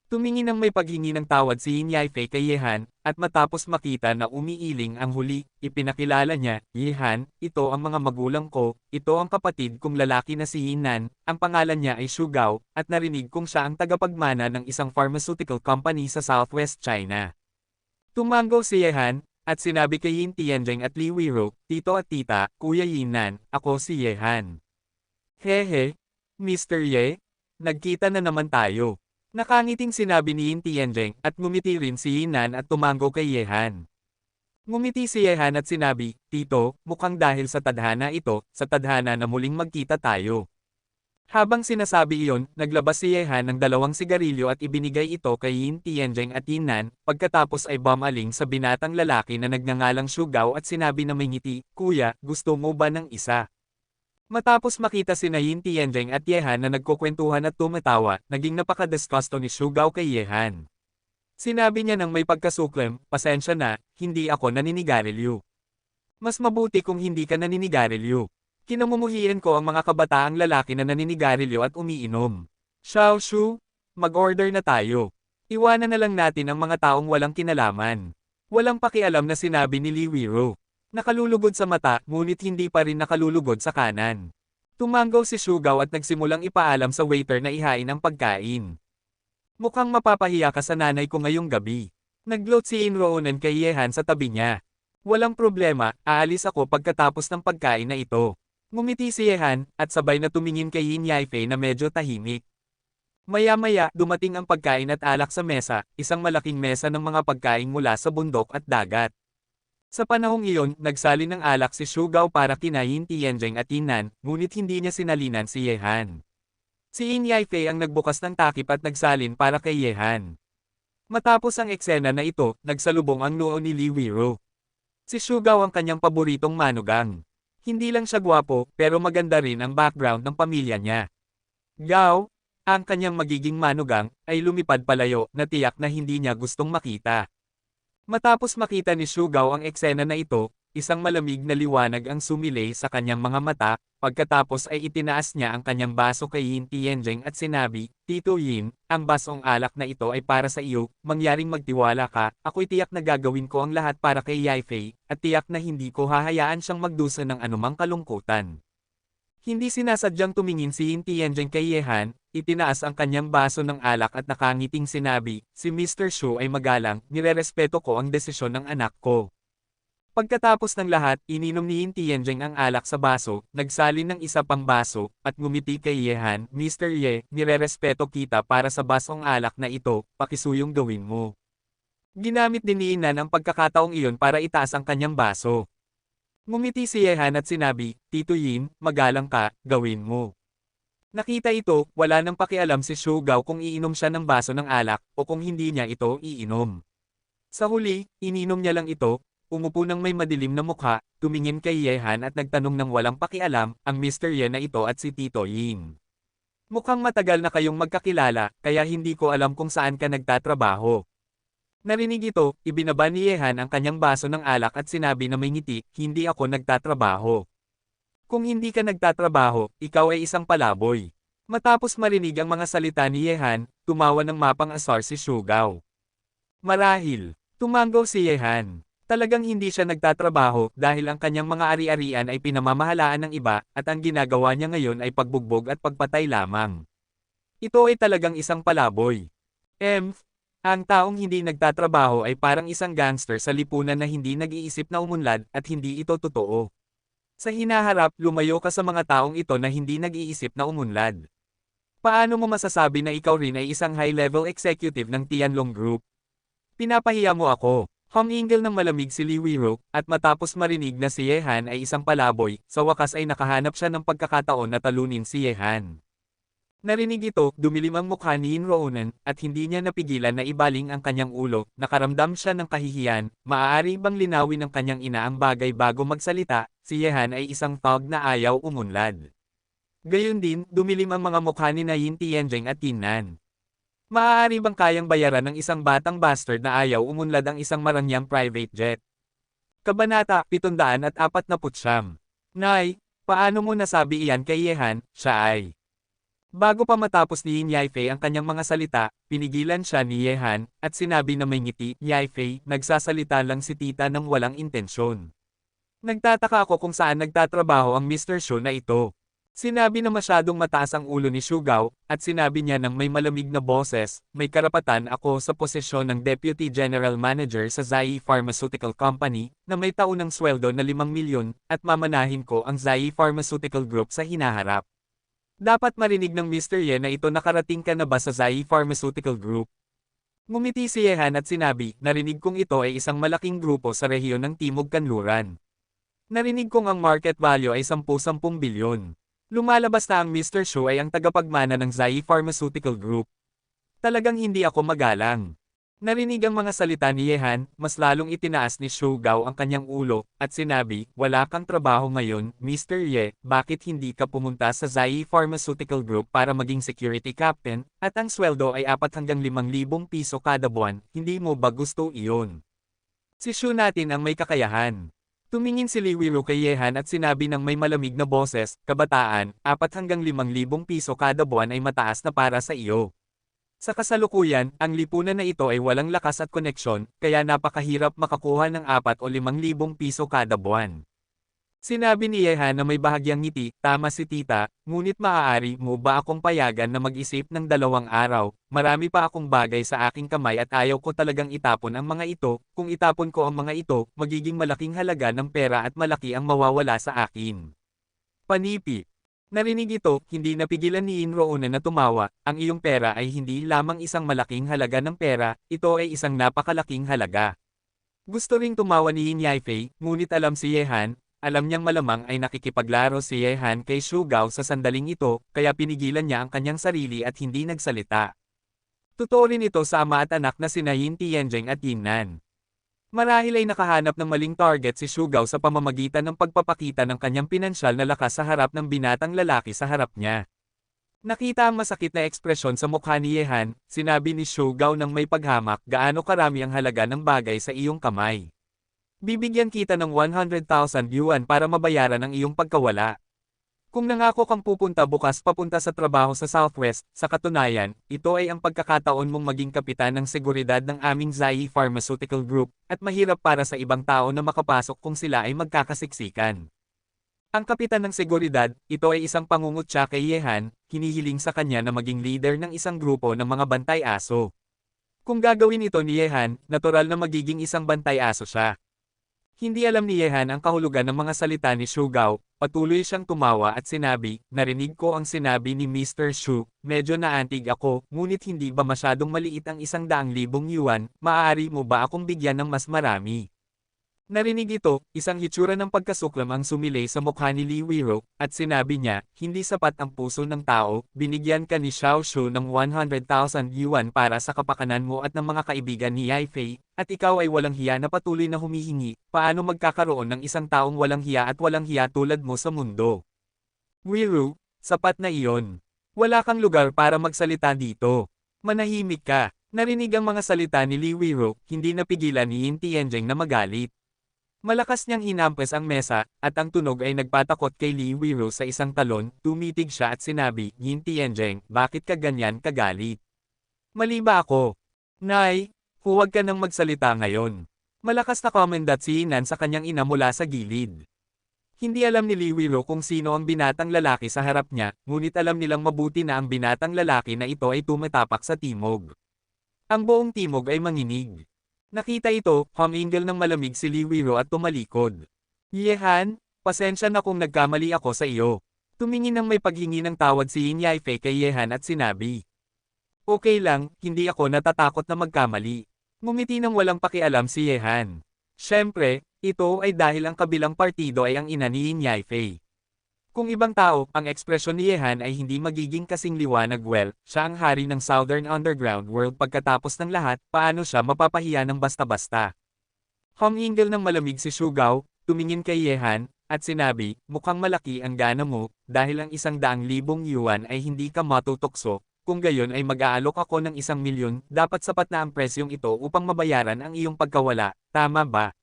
[SPEAKER 1] Tumingin ng may paghingi ng tawad si Yin Yaifei kay Yehan, at matapos makita na umiiling ang huli, ipinakilala niya, Yehan, ito ang mga magulang ko, ito ang kapatid kong lalaki na si Yinan, ang pangalan niya ay Xu Gao, at narinig kong siya ang tagapagmana ng isang pharmaceutical company sa Southwest China. Tumango si Yehan, at sinabi kay Yin Tianjing at Li Wiro, Tito at Tita, Kuya Yinan, ako si Yehan. Hehe, Mr. Ye, nagkita na naman tayo. Nakangiting sinabi ni Yin Tianjing, at ngumiti rin si Yinan at tumango kay Yehan. Ngumiti si Yehan at sinabi, Tito, mukhang dahil sa tadhana ito, sa tadhana na muling magkita tayo. Habang sinasabi iyon, naglabas si Yehan ng 2 sigarilyo at ibinigay ito kay Yin Tianjing at Yinan, pagkatapos ay bumaling sa binatang lalaki na nagngangalang Xu Gao at sinabi na may ngiti, Kuya, gusto mo ba ng isa? Matapos makita si Yin Tianjing at Yehan na nagkukwentuhan at tumatawa, naging napaka-disgusto ni Xu Gao kay Yehan. Sinabi niya ng may pagkasuklem, pasensya na, hindi ako naninigarilyo. Mas mabuti kung hindi ka naninigarilyo. Kinamumuhian ko ang mga kabataang lalaki na naninigarilyo at umiinom. Xiaoshu, mag-order na tayo. Iwanan na lang natin ang mga taong walang kinalaman. Walang pakialam na sinabi ni Li Wiro. Nakalulugod sa mata, ngunit hindi pa rin nakalulugod sa kanan. Tumango si Xu Gao at nagsimulang ipaalam sa waiter na ihain ang pagkain. Mukhang mapapahiya ka sa nanay ko ngayong gabi. Nag-gloat si Inroonan kay Yehan sa tabi niya. Walang problema, aalis ako pagkatapos ng pagkain na ito. Ngumiti si Yehan, at sabay na tumingin kay Yin Yaifei na medyo tahimik. Maya-maya, dumating ang pagkain at alak sa mesa, isang malaking mesa ng mga pagkain mula sa bundok at dagat. Sa panahong iyon, nagsalin ng alak si Xu Gao para kina Yin Tianjing at Yinan, ngunit hindi niya sinalinan si Yehan. Si Yin Yaifei ang nagbukas ng takip at nagsalin para kay Yehan. Matapos ang eksena na ito, nagsalubong ang noo ni Li Wiro. Si Xu Gao ang kanyang paboritong manugang. Hindi lang siya gwapo, pero maganda rin ang background ng pamilya niya. Gao, ang kanyang magiging manugang, ay lumipad palayo na tiyak na hindi niya gustong makita. Matapos makita ni Xu Gao ang eksena na ito, isang malamig na liwanag ang sumilay sa kanyang mga mata, pagkatapos ay itinaas niya ang kanyang baso kay Yin Tianjing at sinabi, Tito Yin, ang basong alak na ito ay para sa iyo, mangyaring magtiwala ka, ako'y tiyak na gagawin ko ang lahat para kay Yaifei, at tiyak na hindi ko hahayaan siyang magdusa ng anumang kalungkutan. Hindi sinasadyang tumingin si Yin Tianjing kay Yehan, itinaas ang kanyang baso ng alak at nakangiting sinabi, si Mr. Xu ay magalang, nirerespeto ko ang desisyon ng anak ko. Pagkatapos ng lahat, ininom ni Yin Tianjing ang alak sa baso, nagsalin ng isa pang baso, at ngumiti kay Yehan, Mr. Ye, nirerespeto kita para sa basong alak na ito, pakisuyong gawin mo. Ginamit din ni Inan ang pagkakataong iyon para itaas ang kanyang baso. Ngumiti si Yehan at sinabi, Tito Yin, magalang ka, gawin mo. Nakita ito, wala nang pakialam si Shugao kung iinom siya ng baso ng alak o kung hindi niya ito iinom. Sa huli, ininom niya lang ito, umupo ng may madilim na mukha, tumingin kay Yehan at nagtanong ng walang pakialam, ang Mr. Ye na ito at si Tito Yin. Mukhang matagal na kayong magkakilala, kaya hindi ko alam kung saan ka nagtatrabaho. Narinig ito, ibinaba ni Yehan ang kanyang baso ng alak at sinabi na may ngiti, hindi ako nagtatrabaho. Kung hindi ka nagtatrabaho, ikaw ay isang palaboy. Matapos marinig ang mga salita ni Yehan, tumawa ng mapang-asar si Shugao. Marahil, tumanggaw si Yehan. Talagang hindi siya nagtatrabaho dahil ang kanyang mga ari-arian ay pinamamahalaan ng iba at ang ginagawa niya ngayon ay pagbugbog at pagpatay lamang. Ito ay talagang isang palaboy. Ang taong hindi nagtatrabaho ay parang isang gangster sa lipunan na hindi nag-iisip na umunlad at hindi ito totoo. Sa hinaharap, lumayo ka sa mga taong ito na hindi nag-iisip na umunlad. Paano mo masasabi na ikaw rin ay isang high-level executive ng Tianlong Group? Pinapahiya mo ako. Humingal ng malamig si Li Weiruk, at matapos marinig na si Yehan ay isang palaboy, sa wakas ay nakahanap siya ng pagkakataon na talunin si Yehan. Narinig ito, dumilim ang mukha ni Yin Roonan, at hindi niya napigilan na ibaling ang kanyang ulo, nakaramdam siya ng kahihiyan, maaari bang linawin ng kanyang ina ang bagay bago magsalita, si Yehan ay isang thug na ayaw umunlad. Gayon din, dumilim ang mga mukha ni Yin Tianjing at Yin Nan. Maaari bang kayang bayaran ng isang batang bastard na ayaw umunlad ang isang marangyang private jet? Kabanata 749. Nay, paano mo nasabi iyan kay Yehan, siya ay? Bago pa matapos ni Yin Yaifei ang kanyang mga salita, pinigilan siya ni Yehan, at sinabi na may ngiti, Yaifei, nagsasalita lang si tita ng walang intensyon. Nagtataka ako kung saan nagtatrabaho ang Mr. Shu na ito. Sinabi na masyadong mataas ang ulo ni Shugao, at sinabi niya ng may malamig na boses, may karapatan ako sa posisyon ng Deputy General Manager sa Zai Pharmaceutical Company, na may taunang sweldo na 5 milyon, at mamanahin ko ang Zai Pharmaceutical Group sa hinaharap. Dapat marinig ng Mr. Ye na ito nakarating ka na ba sa Zai Pharmaceutical Group? Ngumiti si Yehan at sinabi, narinig kong ito ay isang malaking grupo sa rehiyon ng Timog Kanluran. Narinig kong ang market value ay 10-10 bilyon. Lumalabas na ang Mr. Shu ay ang tagapagmana ng Zai Pharmaceutical Group. Talagang hindi ako magalang. Narinig ang mga salita ni Yehan, mas lalong itinaas ni Shugao ang kanyang ulo, at sinabi, wala kang trabaho ngayon, Mr. Ye, bakit hindi ka pumunta sa Zai Pharmaceutical Group para maging security captain, at ang sweldo ay 4 hanggang 5,000 piso kada buwan, hindi mo ba gusto iyon? Si Shu natin ang may kakayahan. Tumingin si Li Weiruk kay Yehan at sinabi ng may malamig na boses, kabataan, 4 hanggang 5,000 piso kada buwan ay mataas na para sa iyo. Sa kasalukuyan, ang lipunan na ito ay walang lakas at koneksyon, kaya napakahirap makakuha ng 4 o 5,000 piso kada buwan. Sinabi ni Yehan na may bahagyang ngiti, tama si tita, ngunit maaari mo ba akong payagan na mag-isip ng 2 araw, marami pa akong bagay sa aking kamay at ayaw ko talagang itapon ang mga ito, kung itapon ko ang mga ito, magiging malaking halaga ng pera at malaki ang mawawala sa akin. Panipi. Narinig ito, hindi napigilan ni Yin Roonan na tumawa, ang iyong pera ay hindi lamang isang malaking halaga ng pera, ito ay isang napakalaking halaga. Gusto ring tumawa ni Yin Yaifei, ngunit alam si Yehan, alam niyang malamang ay nakikipaglaro si Yehan kay Shugao sa sandaling ito, kaya pinigilan niya ang kanyang sarili at hindi nagsalita. Totoo rin ito sa ama at anak na sina Yin Tianjing at Yin Nan. Marahil ay nakahanap ng maling target si Shugao sa pamamagitan ng pagpapakita ng kanyang pinansyal na lakas sa harap ng binatang lalaki sa harap niya. Nakita ang masakit na ekspresyon sa mukha ni Yehan, sinabi ni Shugao ng may paghamak, gaano karami ang halaga ng bagay sa iyong kamay. Bibigyan kita ng 100,000 yuan para mabayaran ang iyong pagkawala. Kung nangako kang pupunta bukas papunta sa trabaho sa Southwest, sa katunayan, ito ay ang pagkakataon mong maging kapitan ng seguridad ng aming Zai Pharmaceutical Group, at mahirap para sa ibang tao na makapasok kung sila ay magkakasiksikan. Ang kapitan ng seguridad, ito ay isang pangungutya kay Yehan, hinihiling sa kanya na maging leader ng isang grupo ng mga bantay aso. Kung gagawin ito ni Yehan, natural na magiging isang bantay aso siya. Hindi alam ni Yehan ang kahulugan ng mga salita ni Shugao, patuloy siyang tumawa at sinabi, narinig ko ang sinabi ni Mr. Shu, medyo naantig ako, ngunit hindi ba masyadong maliit ang 100,000 yuan, maaari mo ba akong bigyan ng mas marami? Narinig ito, isang hitsura ng pagkasuklam ang sumilay sa mukha ni Li Wiro, at sinabi niya, hindi sapat ang puso ng tao, binigyan ka ni Xiao Shu ng 100,000 yuan para sa kapakanan mo at ng mga kaibigan ni Yai Fei, at ikaw ay walang hiya na patuloy na humihingi, paano magkakaroon ng isang taong walang hiya at walang hiya tulad mo sa mundo? Wiro, sapat na iyon. Wala kang lugar para magsalita dito. Manahimik ka. Narinig ang mga salita ni Li Wiro, hindi napigilan ni Yin Tianjing na magalit. Malakas niyang hinampas ang mesa, at ang tunog ay nagpatakot kay Li Wiro sa isang talon, tumitig siya at sinabi, Yin Tianjing, bakit ka ganyan kagalit? Mali ba ako? Nay, huwag ka nang magsalita ngayon. Malakas na komendat si Yinan sa kanyang ina mula sa gilid. Hindi alam ni Li Wiro kung sino ang binatang lalaki sa harap niya, ngunit alam nilang mabuti na ang binatang lalaki na ito ay tumatapak sa timog. Ang buong timog ay manginig. Nakita ito, humingal ng malamig si Li Wiro at tumalikod. Yehan, pasensya na kung nagkamali ako sa iyo. Tumingin ng may paghingi ng tawad si Yin Yaifei kay Yehan at sinabi. Okay lang, hindi ako natatakot na magkamali. Ngumiti ng walang pakialam si Yehan. Siyempre, ito ay dahil ang kabilang partido ay ang ina ni Yin Yaifei. Kung ibang tao, ang ekspresyon ni Yehan ay hindi magiging kasing liwanag siya ang hari ng Southern Underground World pagkatapos ng lahat, paano siya mapapahiya ng basta-basta. Humingal ng malamig si Shugao, tumingin kay Yehan, at sinabi, mukhang malaki ang gana mo, dahil ang 100,000 yuan ay hindi ka matutokso, kung gayon ay mag-aalok ako ng 1,000,000, dapat sapat na ang presyong ito upang mabayaran ang iyong pagkawala, tama ba?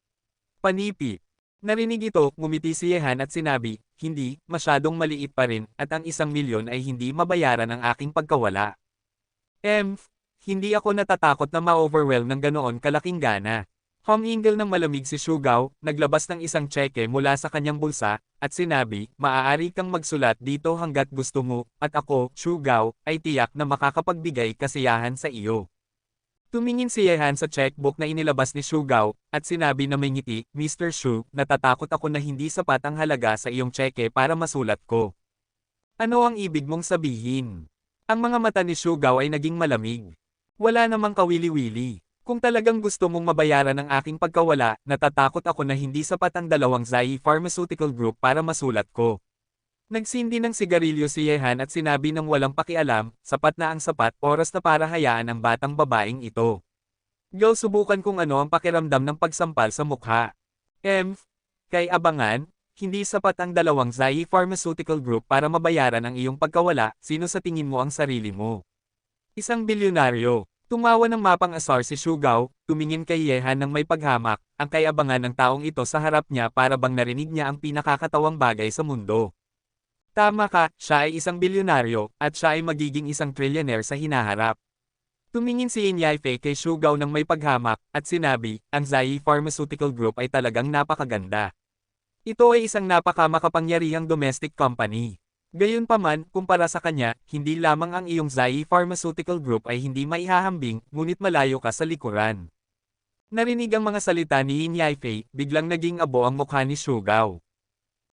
[SPEAKER 1] Panipi. Narinig ito, ngumiti si Yehan at sinabi, hindi, masyadong maliit pa rin, at ang 1,000,000 ay hindi mabayaran ang aking pagkawala. Hindi ako natatakot na ma-overwhelm ng ganoon kalaking gana. Humingal ng malamig si Shugao, naglabas ng isang tseke mula sa kanyang bulsa, at sinabi, maaari kang magsulat dito hanggat gusto mo, at ako, Shugao, ay tiyak na makakapagbigay kasiyahan sa iyo. Tumingin si Yehan sa checkbook na inilabas ni Shugao, at sinabi na may ngiti, Mr. Shu, natatakot ako na hindi sapat ang halaga sa iyong tseke para masulat ko. Ano ang ibig mong sabihin? Ang mga mata ni Shugao ay naging malamig. Wala namang kawili-wili. Kung talagang gusto mong mabayaran ang aking pagkawala, natatakot ako na hindi sapat ang 2 Zai Pharmaceutical Group para masulat ko. Nagsindi ng sigarilyo si Yehan at sinabi ng walang pakialam, sapat na ang sapat, oras na para hayaan ang batang babaeng ito. Go subukan kung ano ang pakiramdam ng pagsampal sa mukha. Kay abangan, hindi sapat ang 2 Zai Pharmaceutical Group para mabayaran ang iyong pagkawala, sino sa tingin mo ang sarili mo? Isang bilyonaryo. Tumawa ng mapang-asar si Shugao, tumingin kay Yehan ng may paghamak, ang kay-abangan ng taong ito sa harap niya para bang narinig niya ang pinakakatawang bagay sa mundo. Tama ka, siya ay isang bilyonaryo, at siya ay magiging isang trillionaire sa hinaharap. Tumingin si Yin Yaifei kay Shugao ng may paghamak, at sinabi, ang Zai Pharmaceutical Group ay talagang napakaganda. Ito ay isang napakamakapangyarihang domestic company. Gayunpaman, kumpara sa kanya, hindi lamang ang iyong Zai Pharmaceutical Group ay hindi maihahambing, ngunit malayo ka sa likuran. Narinig ang mga salita ni Yin Yaifei, biglang naging abo ang mukha ni Shugao.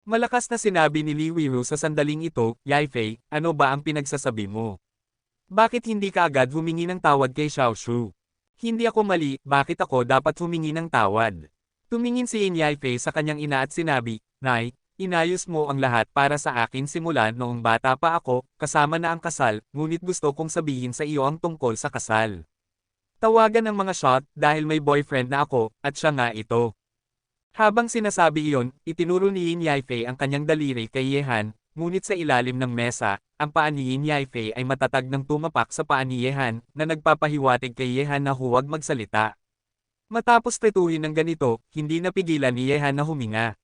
[SPEAKER 1] Malakas na sinabi ni Li Wiro sa sandaling ito, Yaifei, ano ba ang pinagsasabi mo? Bakit hindi ka agad humingi ng tawad kay Xiao Shu? Hindi ako mali, bakit ako dapat humingi ng tawad? Tumingin si Yin Yaifei sa kanyang ina at sinabi, Nay, inayos mo ang lahat para sa akin simula noong bata pa ako, kasama na ang kasal, ngunit gusto kong sabihin sa iyo ang tungkol sa kasal. Tawagan ng mga shot dahil may boyfriend na ako, at siya nga ito. Habang sinasabi iyon, itinuro ni Yin Yaifei ang kanyang daliri kay Yehan, ngunit sa ilalim ng mesa, ang paa ni Yin Yaifei ay matatag ng tumapak sa paa ni Yehan, na nagpapahiwatig kay Yehan na huwag magsalita. Matapos trituhin ng ganito, hindi napigilan ni Yehan na huminga.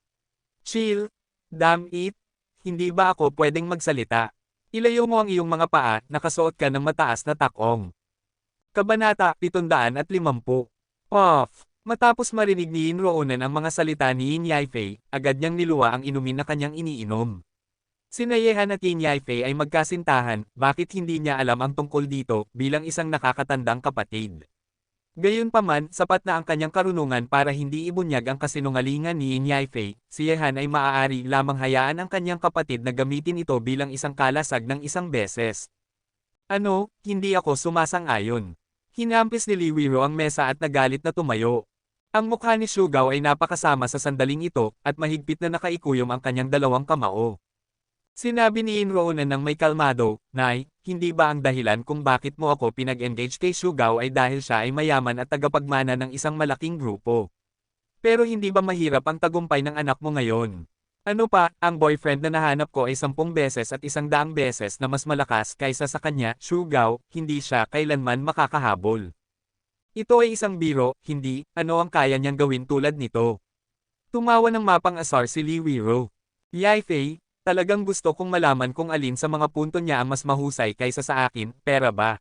[SPEAKER 1] Chill, damn it, hindi ba ako pwedeng magsalita? Ilayo mo ang iyong mga paa, nakasuot ka ng mataas na takong. Kabanata 750. Off. Matapos marinig ni Yin Roonan ang mga salita ni Yin Yaifei, agad niyang niluwa ang inumin na kanyang iniinom. Sina Yehan at Yin Yaifei ay magkasintahan, bakit hindi niya alam ang tungkol dito, bilang isang nakakatandang kapatid. Gayunpaman, sapat na ang kanyang karunungan para hindi ibunyag ang kasinungalingan ni Yin Yaifei, si Yehan ay maaari lamang hayaan ang kanyang kapatid na gamitin ito bilang isang kalasag ng isang beses. Ano, hindi ako sumasang-ayon. Hinampis ni Liwiro ang mesa at nagalit na tumayo. Ang mukha ni Shugao ay napakasama sa sandaling ito, at mahigpit na nakaikuyom ang kanyang dalawang kamao. Sinabi ni Inroonan ng may kalmado, Nay, hindi ba ang dahilan kung bakit mo ako pinag-engage kay Shugao ay dahil siya ay mayaman at tagapagmana ng isang malaking grupo? Pero hindi ba mahirap ang tagumpay ng anak mo ngayon? Ano pa, ang boyfriend na nahanap ko ay 10 beses at 100 beses na mas malakas kaysa sa kanya, Shugao, hindi siya kailanman makakahabol. Ito ay isang biro, hindi, ano ang kaya niyang gawin tulad nito? Tumawa ng mapang-asar si Liwiro. Yaifei, talagang gusto kong malaman kung alin sa mga punto niya ang mas mahusay kaysa sa akin, pera ba?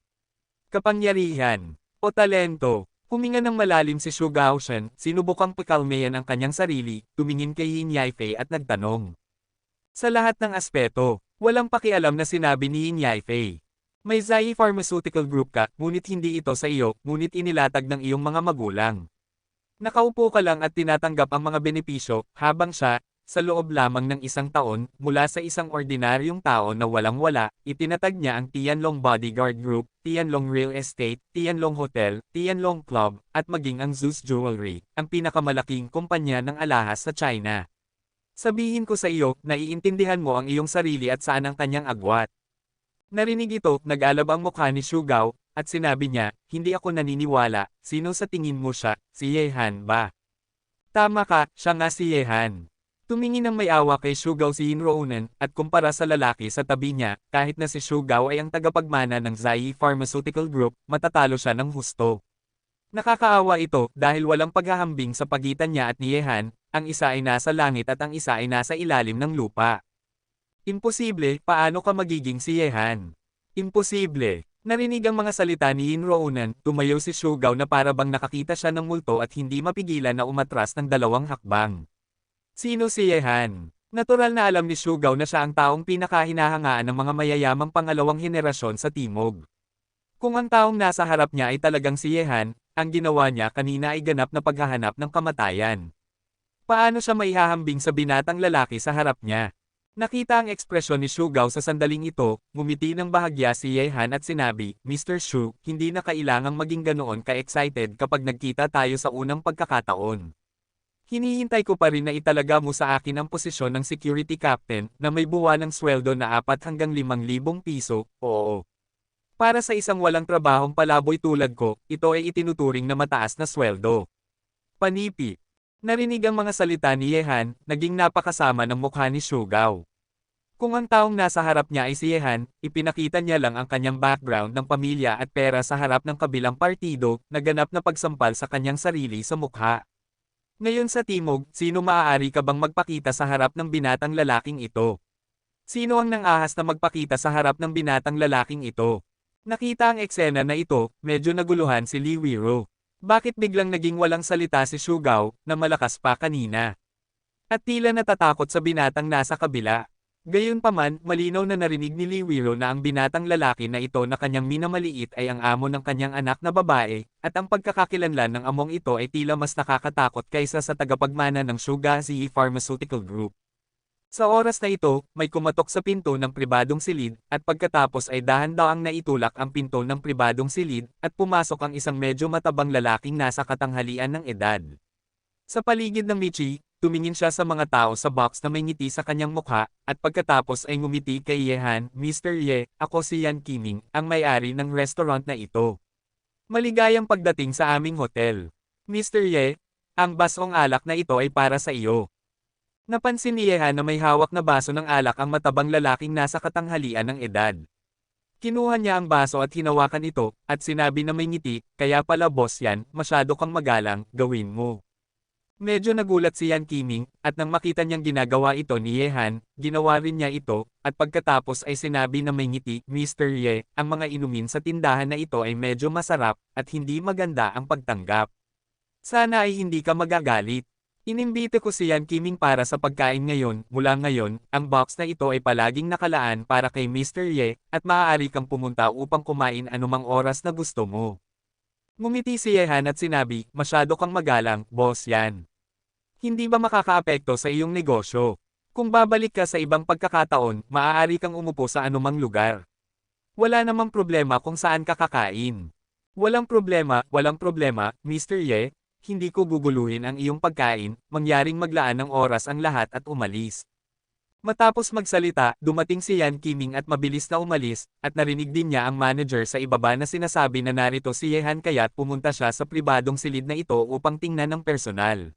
[SPEAKER 1] Kapangyarihan. O talento. Huminga ng malalim si Shu Gaoshan, sinubukang pakalmayan ang kanyang sarili, tumingin kay Yin Yaifei at nagtanong. Sa lahat ng aspeto, walang pakialam na sinabi ni Yin Yaifei. May Zai Pharmaceutical Group ka, ngunit hindi ito sa iyo, ngunit inilatag ng iyong mga magulang. Nakaupo ka lang at tinatanggap ang mga benepisyo, habang siya, sa loob lamang ng 1 taon, mula sa isang ordinaryong tao na walang-wala, itinatag niya ang Tianlong Bodyguard Group, Tianlong Real Estate, Tianlong Hotel, Tianlong Club, at maging ang Zeus Jewelry, ang pinakamalaking kumpanya ng alahas sa China. Sabihin ko sa iyo, naiintindihan mo ang iyong sarili at saan ang kanyang agwat. Narinig ito, nag-alab ang mukha ni Shugao, at sinabi niya, hindi ako naniniwala, sino sa tingin mo siya, si Yehan ba? Tama ka, siya nga si Yehan. Tumingin ng may awa kay Shugao si Inroonan, at kumpara sa lalaki sa tabi niya, kahit na si Shugao ay ang tagapagmana ng Zai Pharmaceutical Group, matatalo siya ng husto. Nakakaawa ito dahil walang paghahambing sa pagitan niya at ni Yehan, ang isa ay nasa langit at ang isa ay nasa ilalim ng lupa. Imposible, paano ka magiging si Yehan? Imposible. Narinig ang mga salita ni Inroonan, tumayo si Shugao na para bang nakakita siya ng multo at hindi mapigilan na umatras ng 2 hakbang. Sino si Yehan? Natural na alam ni Shugao na siya ang taong pinakahinahangaan ng mga mayayamang pangalawang henerasyon sa Timog. Kung ang taong nasa harap niya ay talagang si Yehan, ang ginawa niya kanina ay ganap na paghahanap ng kamatayan. Paano siya maihahambing sa binatang lalaki sa harap niya? Nakita ang ekspresyon ni Shugao sa sandaling ito, ngumiti ng bahagya si Yehan at sinabi, Mr. Shu, hindi na kailangang maging ganoon ka-excited kapag nagkita tayo sa unang pagkakataon. Hinihintay ko pa rin na italaga mo sa akin ang posisyon ng security captain na may buwan ng sweldo na 4 hanggang 5,000 piso, oo. Para sa isang walang trabahong palaboy tulad ko, ito ay itinuturing na mataas na sweldo. Panipi. Narinig ang mga salita ni Yehan, naging napakasama ng mukha ni Shugao. Kung ang taong nasa harap niya ay si Yehan, ipinakita niya lang ang kanyang background ng pamilya at pera sa harap ng kabilang partido, na ganap na pagsampal sa kanyang sarili sa mukha. Ngayon sa Timog, sino maaari ka bang magpakita sa harap ng binatang lalaking ito? Sino ang nang-ahas na magpakita sa harap ng binatang lalaking ito? Nakita ang eksena na ito, medyo naguluhan si Liwiro. Bakit biglang naging walang salita si Shugao, na malakas pa kanina? At tila natatakot sa binatang nasa kabila. Gayunpaman, malinaw na narinig ni Liwiro na ang binatang lalaki na ito na kanyang minamaliit ay ang amo ng kanyang anak na babae, at ang pagkakakilanlan ng among ito ay tila mas nakakatakot kaysa sa tagapagmana ng Shugazi Pharmaceutical Group. Sa oras na ito, may kumatok sa pinto ng pribadong silid, at pagkatapos ay dahan-daang naitulak ang pinto ng pribadong silid, at pumasok ang isang medyo matabang lalaking nasa katanghalian ng edad. Sa paligid ng Michi, tumingin siya sa mga tao sa box na may ngiti sa kanyang mukha, at pagkatapos ay ngumiti kay Yehan, Mr. Ye, ako si Yan Qiming, ang may-ari ng restaurant na ito. Maligayang pagdating sa aming hotel. Mr. Ye, ang basong alak na ito ay para sa iyo. Napansin ni Yehan na may hawak na baso ng alak ang matabang lalaking nasa katanghalian ng edad. Kinuha niya ang baso at hinawakan ito, at sinabi na may ngiti, kaya pala boss yan, masyado kang magalang, gawin mo. Medyo nagulat si Yan Qiming, at nang makita niyang ginagawa ito ni Yehan, ginawa rin niya ito, at pagkatapos ay sinabi na may ngiti, Mr. Ye, ang mga inumin sa tindahan na ito ay medyo masarap, at hindi maganda ang pagtanggap. Sana ay hindi ka magagalit. Inimbite ko si Yan Qiming para sa pagkain ngayon, mula ngayon, ang box na ito ay palaging nakalaan para kay Mr. Ye, at maaari kang pumunta upang kumain anumang oras na gusto mo. Ngumiti si Yehan at sinabi, masyado kang magalang, boss yan. Hindi ba makakaapekto sa iyong negosyo? Kung babalik ka sa ibang pagkakataon, maaari kang umupo sa anumang lugar. Wala namang problema kung saan ka kakain. Walang problema, Mr. Ye, hindi ko guguluhin ang iyong pagkain, mangyaring maglaan ng oras ang lahat at umalis. Matapos magsalita, dumating si Yan Qiming at mabilis na umalis, at narinig din niya ang manager sa ibaba na sinasabi na narito si Yehan kaya't pumunta siya sa pribadong silid na ito upang tingnan ng personal.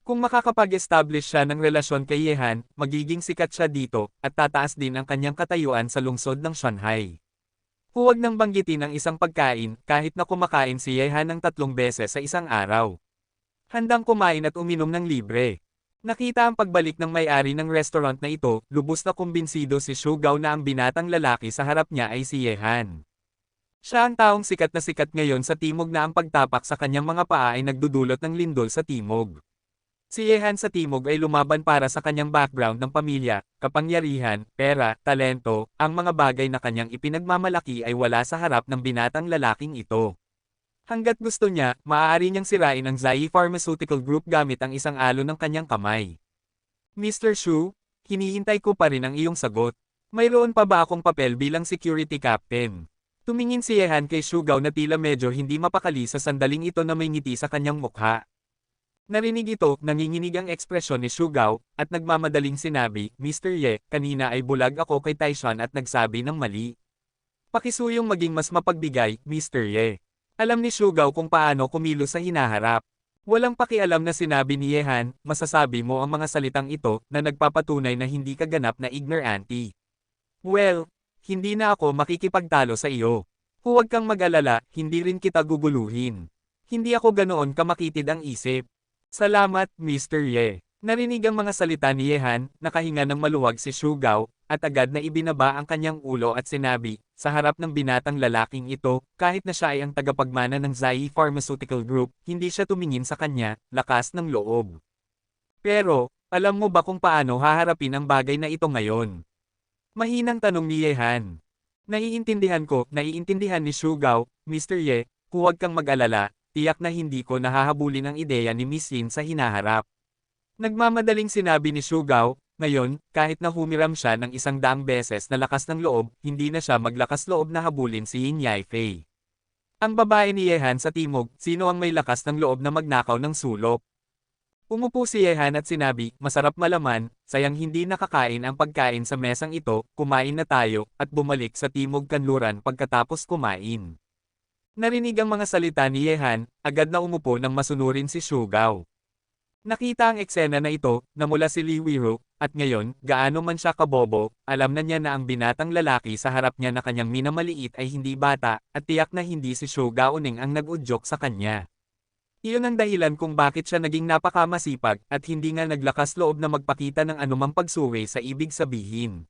[SPEAKER 1] Kung makakapag-establish siya ng relasyon kay Yehan, magiging sikat siya dito, at tataas din ang kanyang katayuan sa lungsod ng Shanghai. Huwag nang banggitin ang isang pagkain, kahit na kumakain si Yehan ng 3 beses sa isang araw. Handang kumain at uminom ng libre. Nakita ang pagbalik ng may-ari ng restaurant na ito, lubos na kumbinsido si Xu Gao na ang binatang lalaki sa harap niya ay si Yehan. Siya ang taong sikat na sikat ngayon sa timog na ang pagtapak sa kanyang mga paa ay nagdudulot ng lindol sa timog. Si Yehan sa timog ay lumaban para sa kanyang background ng pamilya, kapangyarihan, pera, talento, ang mga bagay na kanyang ipinagmamalaki ay wala sa harap ng binatang lalaking ito. Hanggat gusto niya, maaari niyang sirain ang Zai Pharmaceutical Group gamit ang isang alon ng kanyang kamay. Mr. Xu, hinihintay ko pa rin ang iyong sagot. Mayroon pa ba akong papel bilang security captain? Tumingin si Yehan kay Xu Gao na tila medyo hindi mapakali sa sandaling ito na may ngiti sa kanyang mukha. Narinig ito, nanginginig ang ekspresyon ni Xu Gao, at nagmamadaling sinabi, Mr. Ye, kanina ay bulag ako kay Taishan at nagsabi ng mali. Pakisuyong maging mas mapagbigay, Mr. Ye. Alam ni Xu Gao kung paano kumilos sa hinaharap. Walang pakialam na sinabi ni Yehan, masasabi mo ang mga salitang ito na nagpapatunay na hindi ka ganap na ignorante. Well, hindi na ako makikipagtalo sa iyo. Huwag kang mag-alala, hindi rin kita guguluhin. Hindi ako ganoon kamakitid ang isip. Salamat, Mr. Ye. Narinig ang mga salita ni Yehan, nakahinga ng maluwag si Xu Gao, at agad na ibinaba ang kanyang ulo at sinabi, sa harap ng binatang lalaking ito, kahit na siya ay ang tagapagmana ng Zai Pharmaceutical Group, hindi siya tumingin sa kanya, lakas ng loob. Pero, alam mo ba kung paano haharapin ang bagay na ito ngayon? Mahinang tanong ni Yehan. Naiintindihan ni Xu Gao, Mr. Ye, huwag kang mag-alala, tiyak na hindi ko nahahabulin ang ideya ni Miss Yin sa hinaharap. Nagmamadaling sinabi ni Xu Gao, ngayon, kahit na humiram siya ng 100 beses na lakas ng loob, hindi na siya maglakas loob na habulin si Yin Yaifei. Ang babae ni Yehan sa timog, sino ang may lakas ng loob na magnakaw ng sulok? Umupo si Yehan at sinabi, masarap malaman, sayang hindi nakakain ang pagkain sa mesang ito, kumain na tayo, at bumalik sa timog kanluran pagkatapos kumain. Narinig ang mga salita ni Yehan, agad na umupo nang masunurin si Xu Gao. Nakita ang eksena na ito, na mula si Li Weiru, at ngayon, gaano man siya kabobo, alam na niya na ang binatang lalaki sa harap niya na kanyang minamaliit ay hindi bata, at tiyak na hindi si Xu Gaoning ang nag-udyok sa kanya. Iyon ang dahilan kung bakit siya naging napakamasipag, at hindi nga naglakas loob na magpakita ng anumang pagsuwi sa ibig sabihin.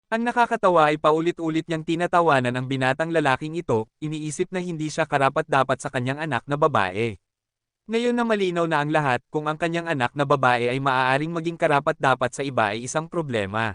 [SPEAKER 1] Ang nakakatawa ay paulit-ulit niyang tinatawanan ang binatang lalaking ito, iniisip na hindi siya karapat-dapat sa kanyang anak na babae. Ngayon na malinaw na ang lahat, kung ang kanyang anak na babae ay maaaring maging karapat-dapat sa iba ay isang problema.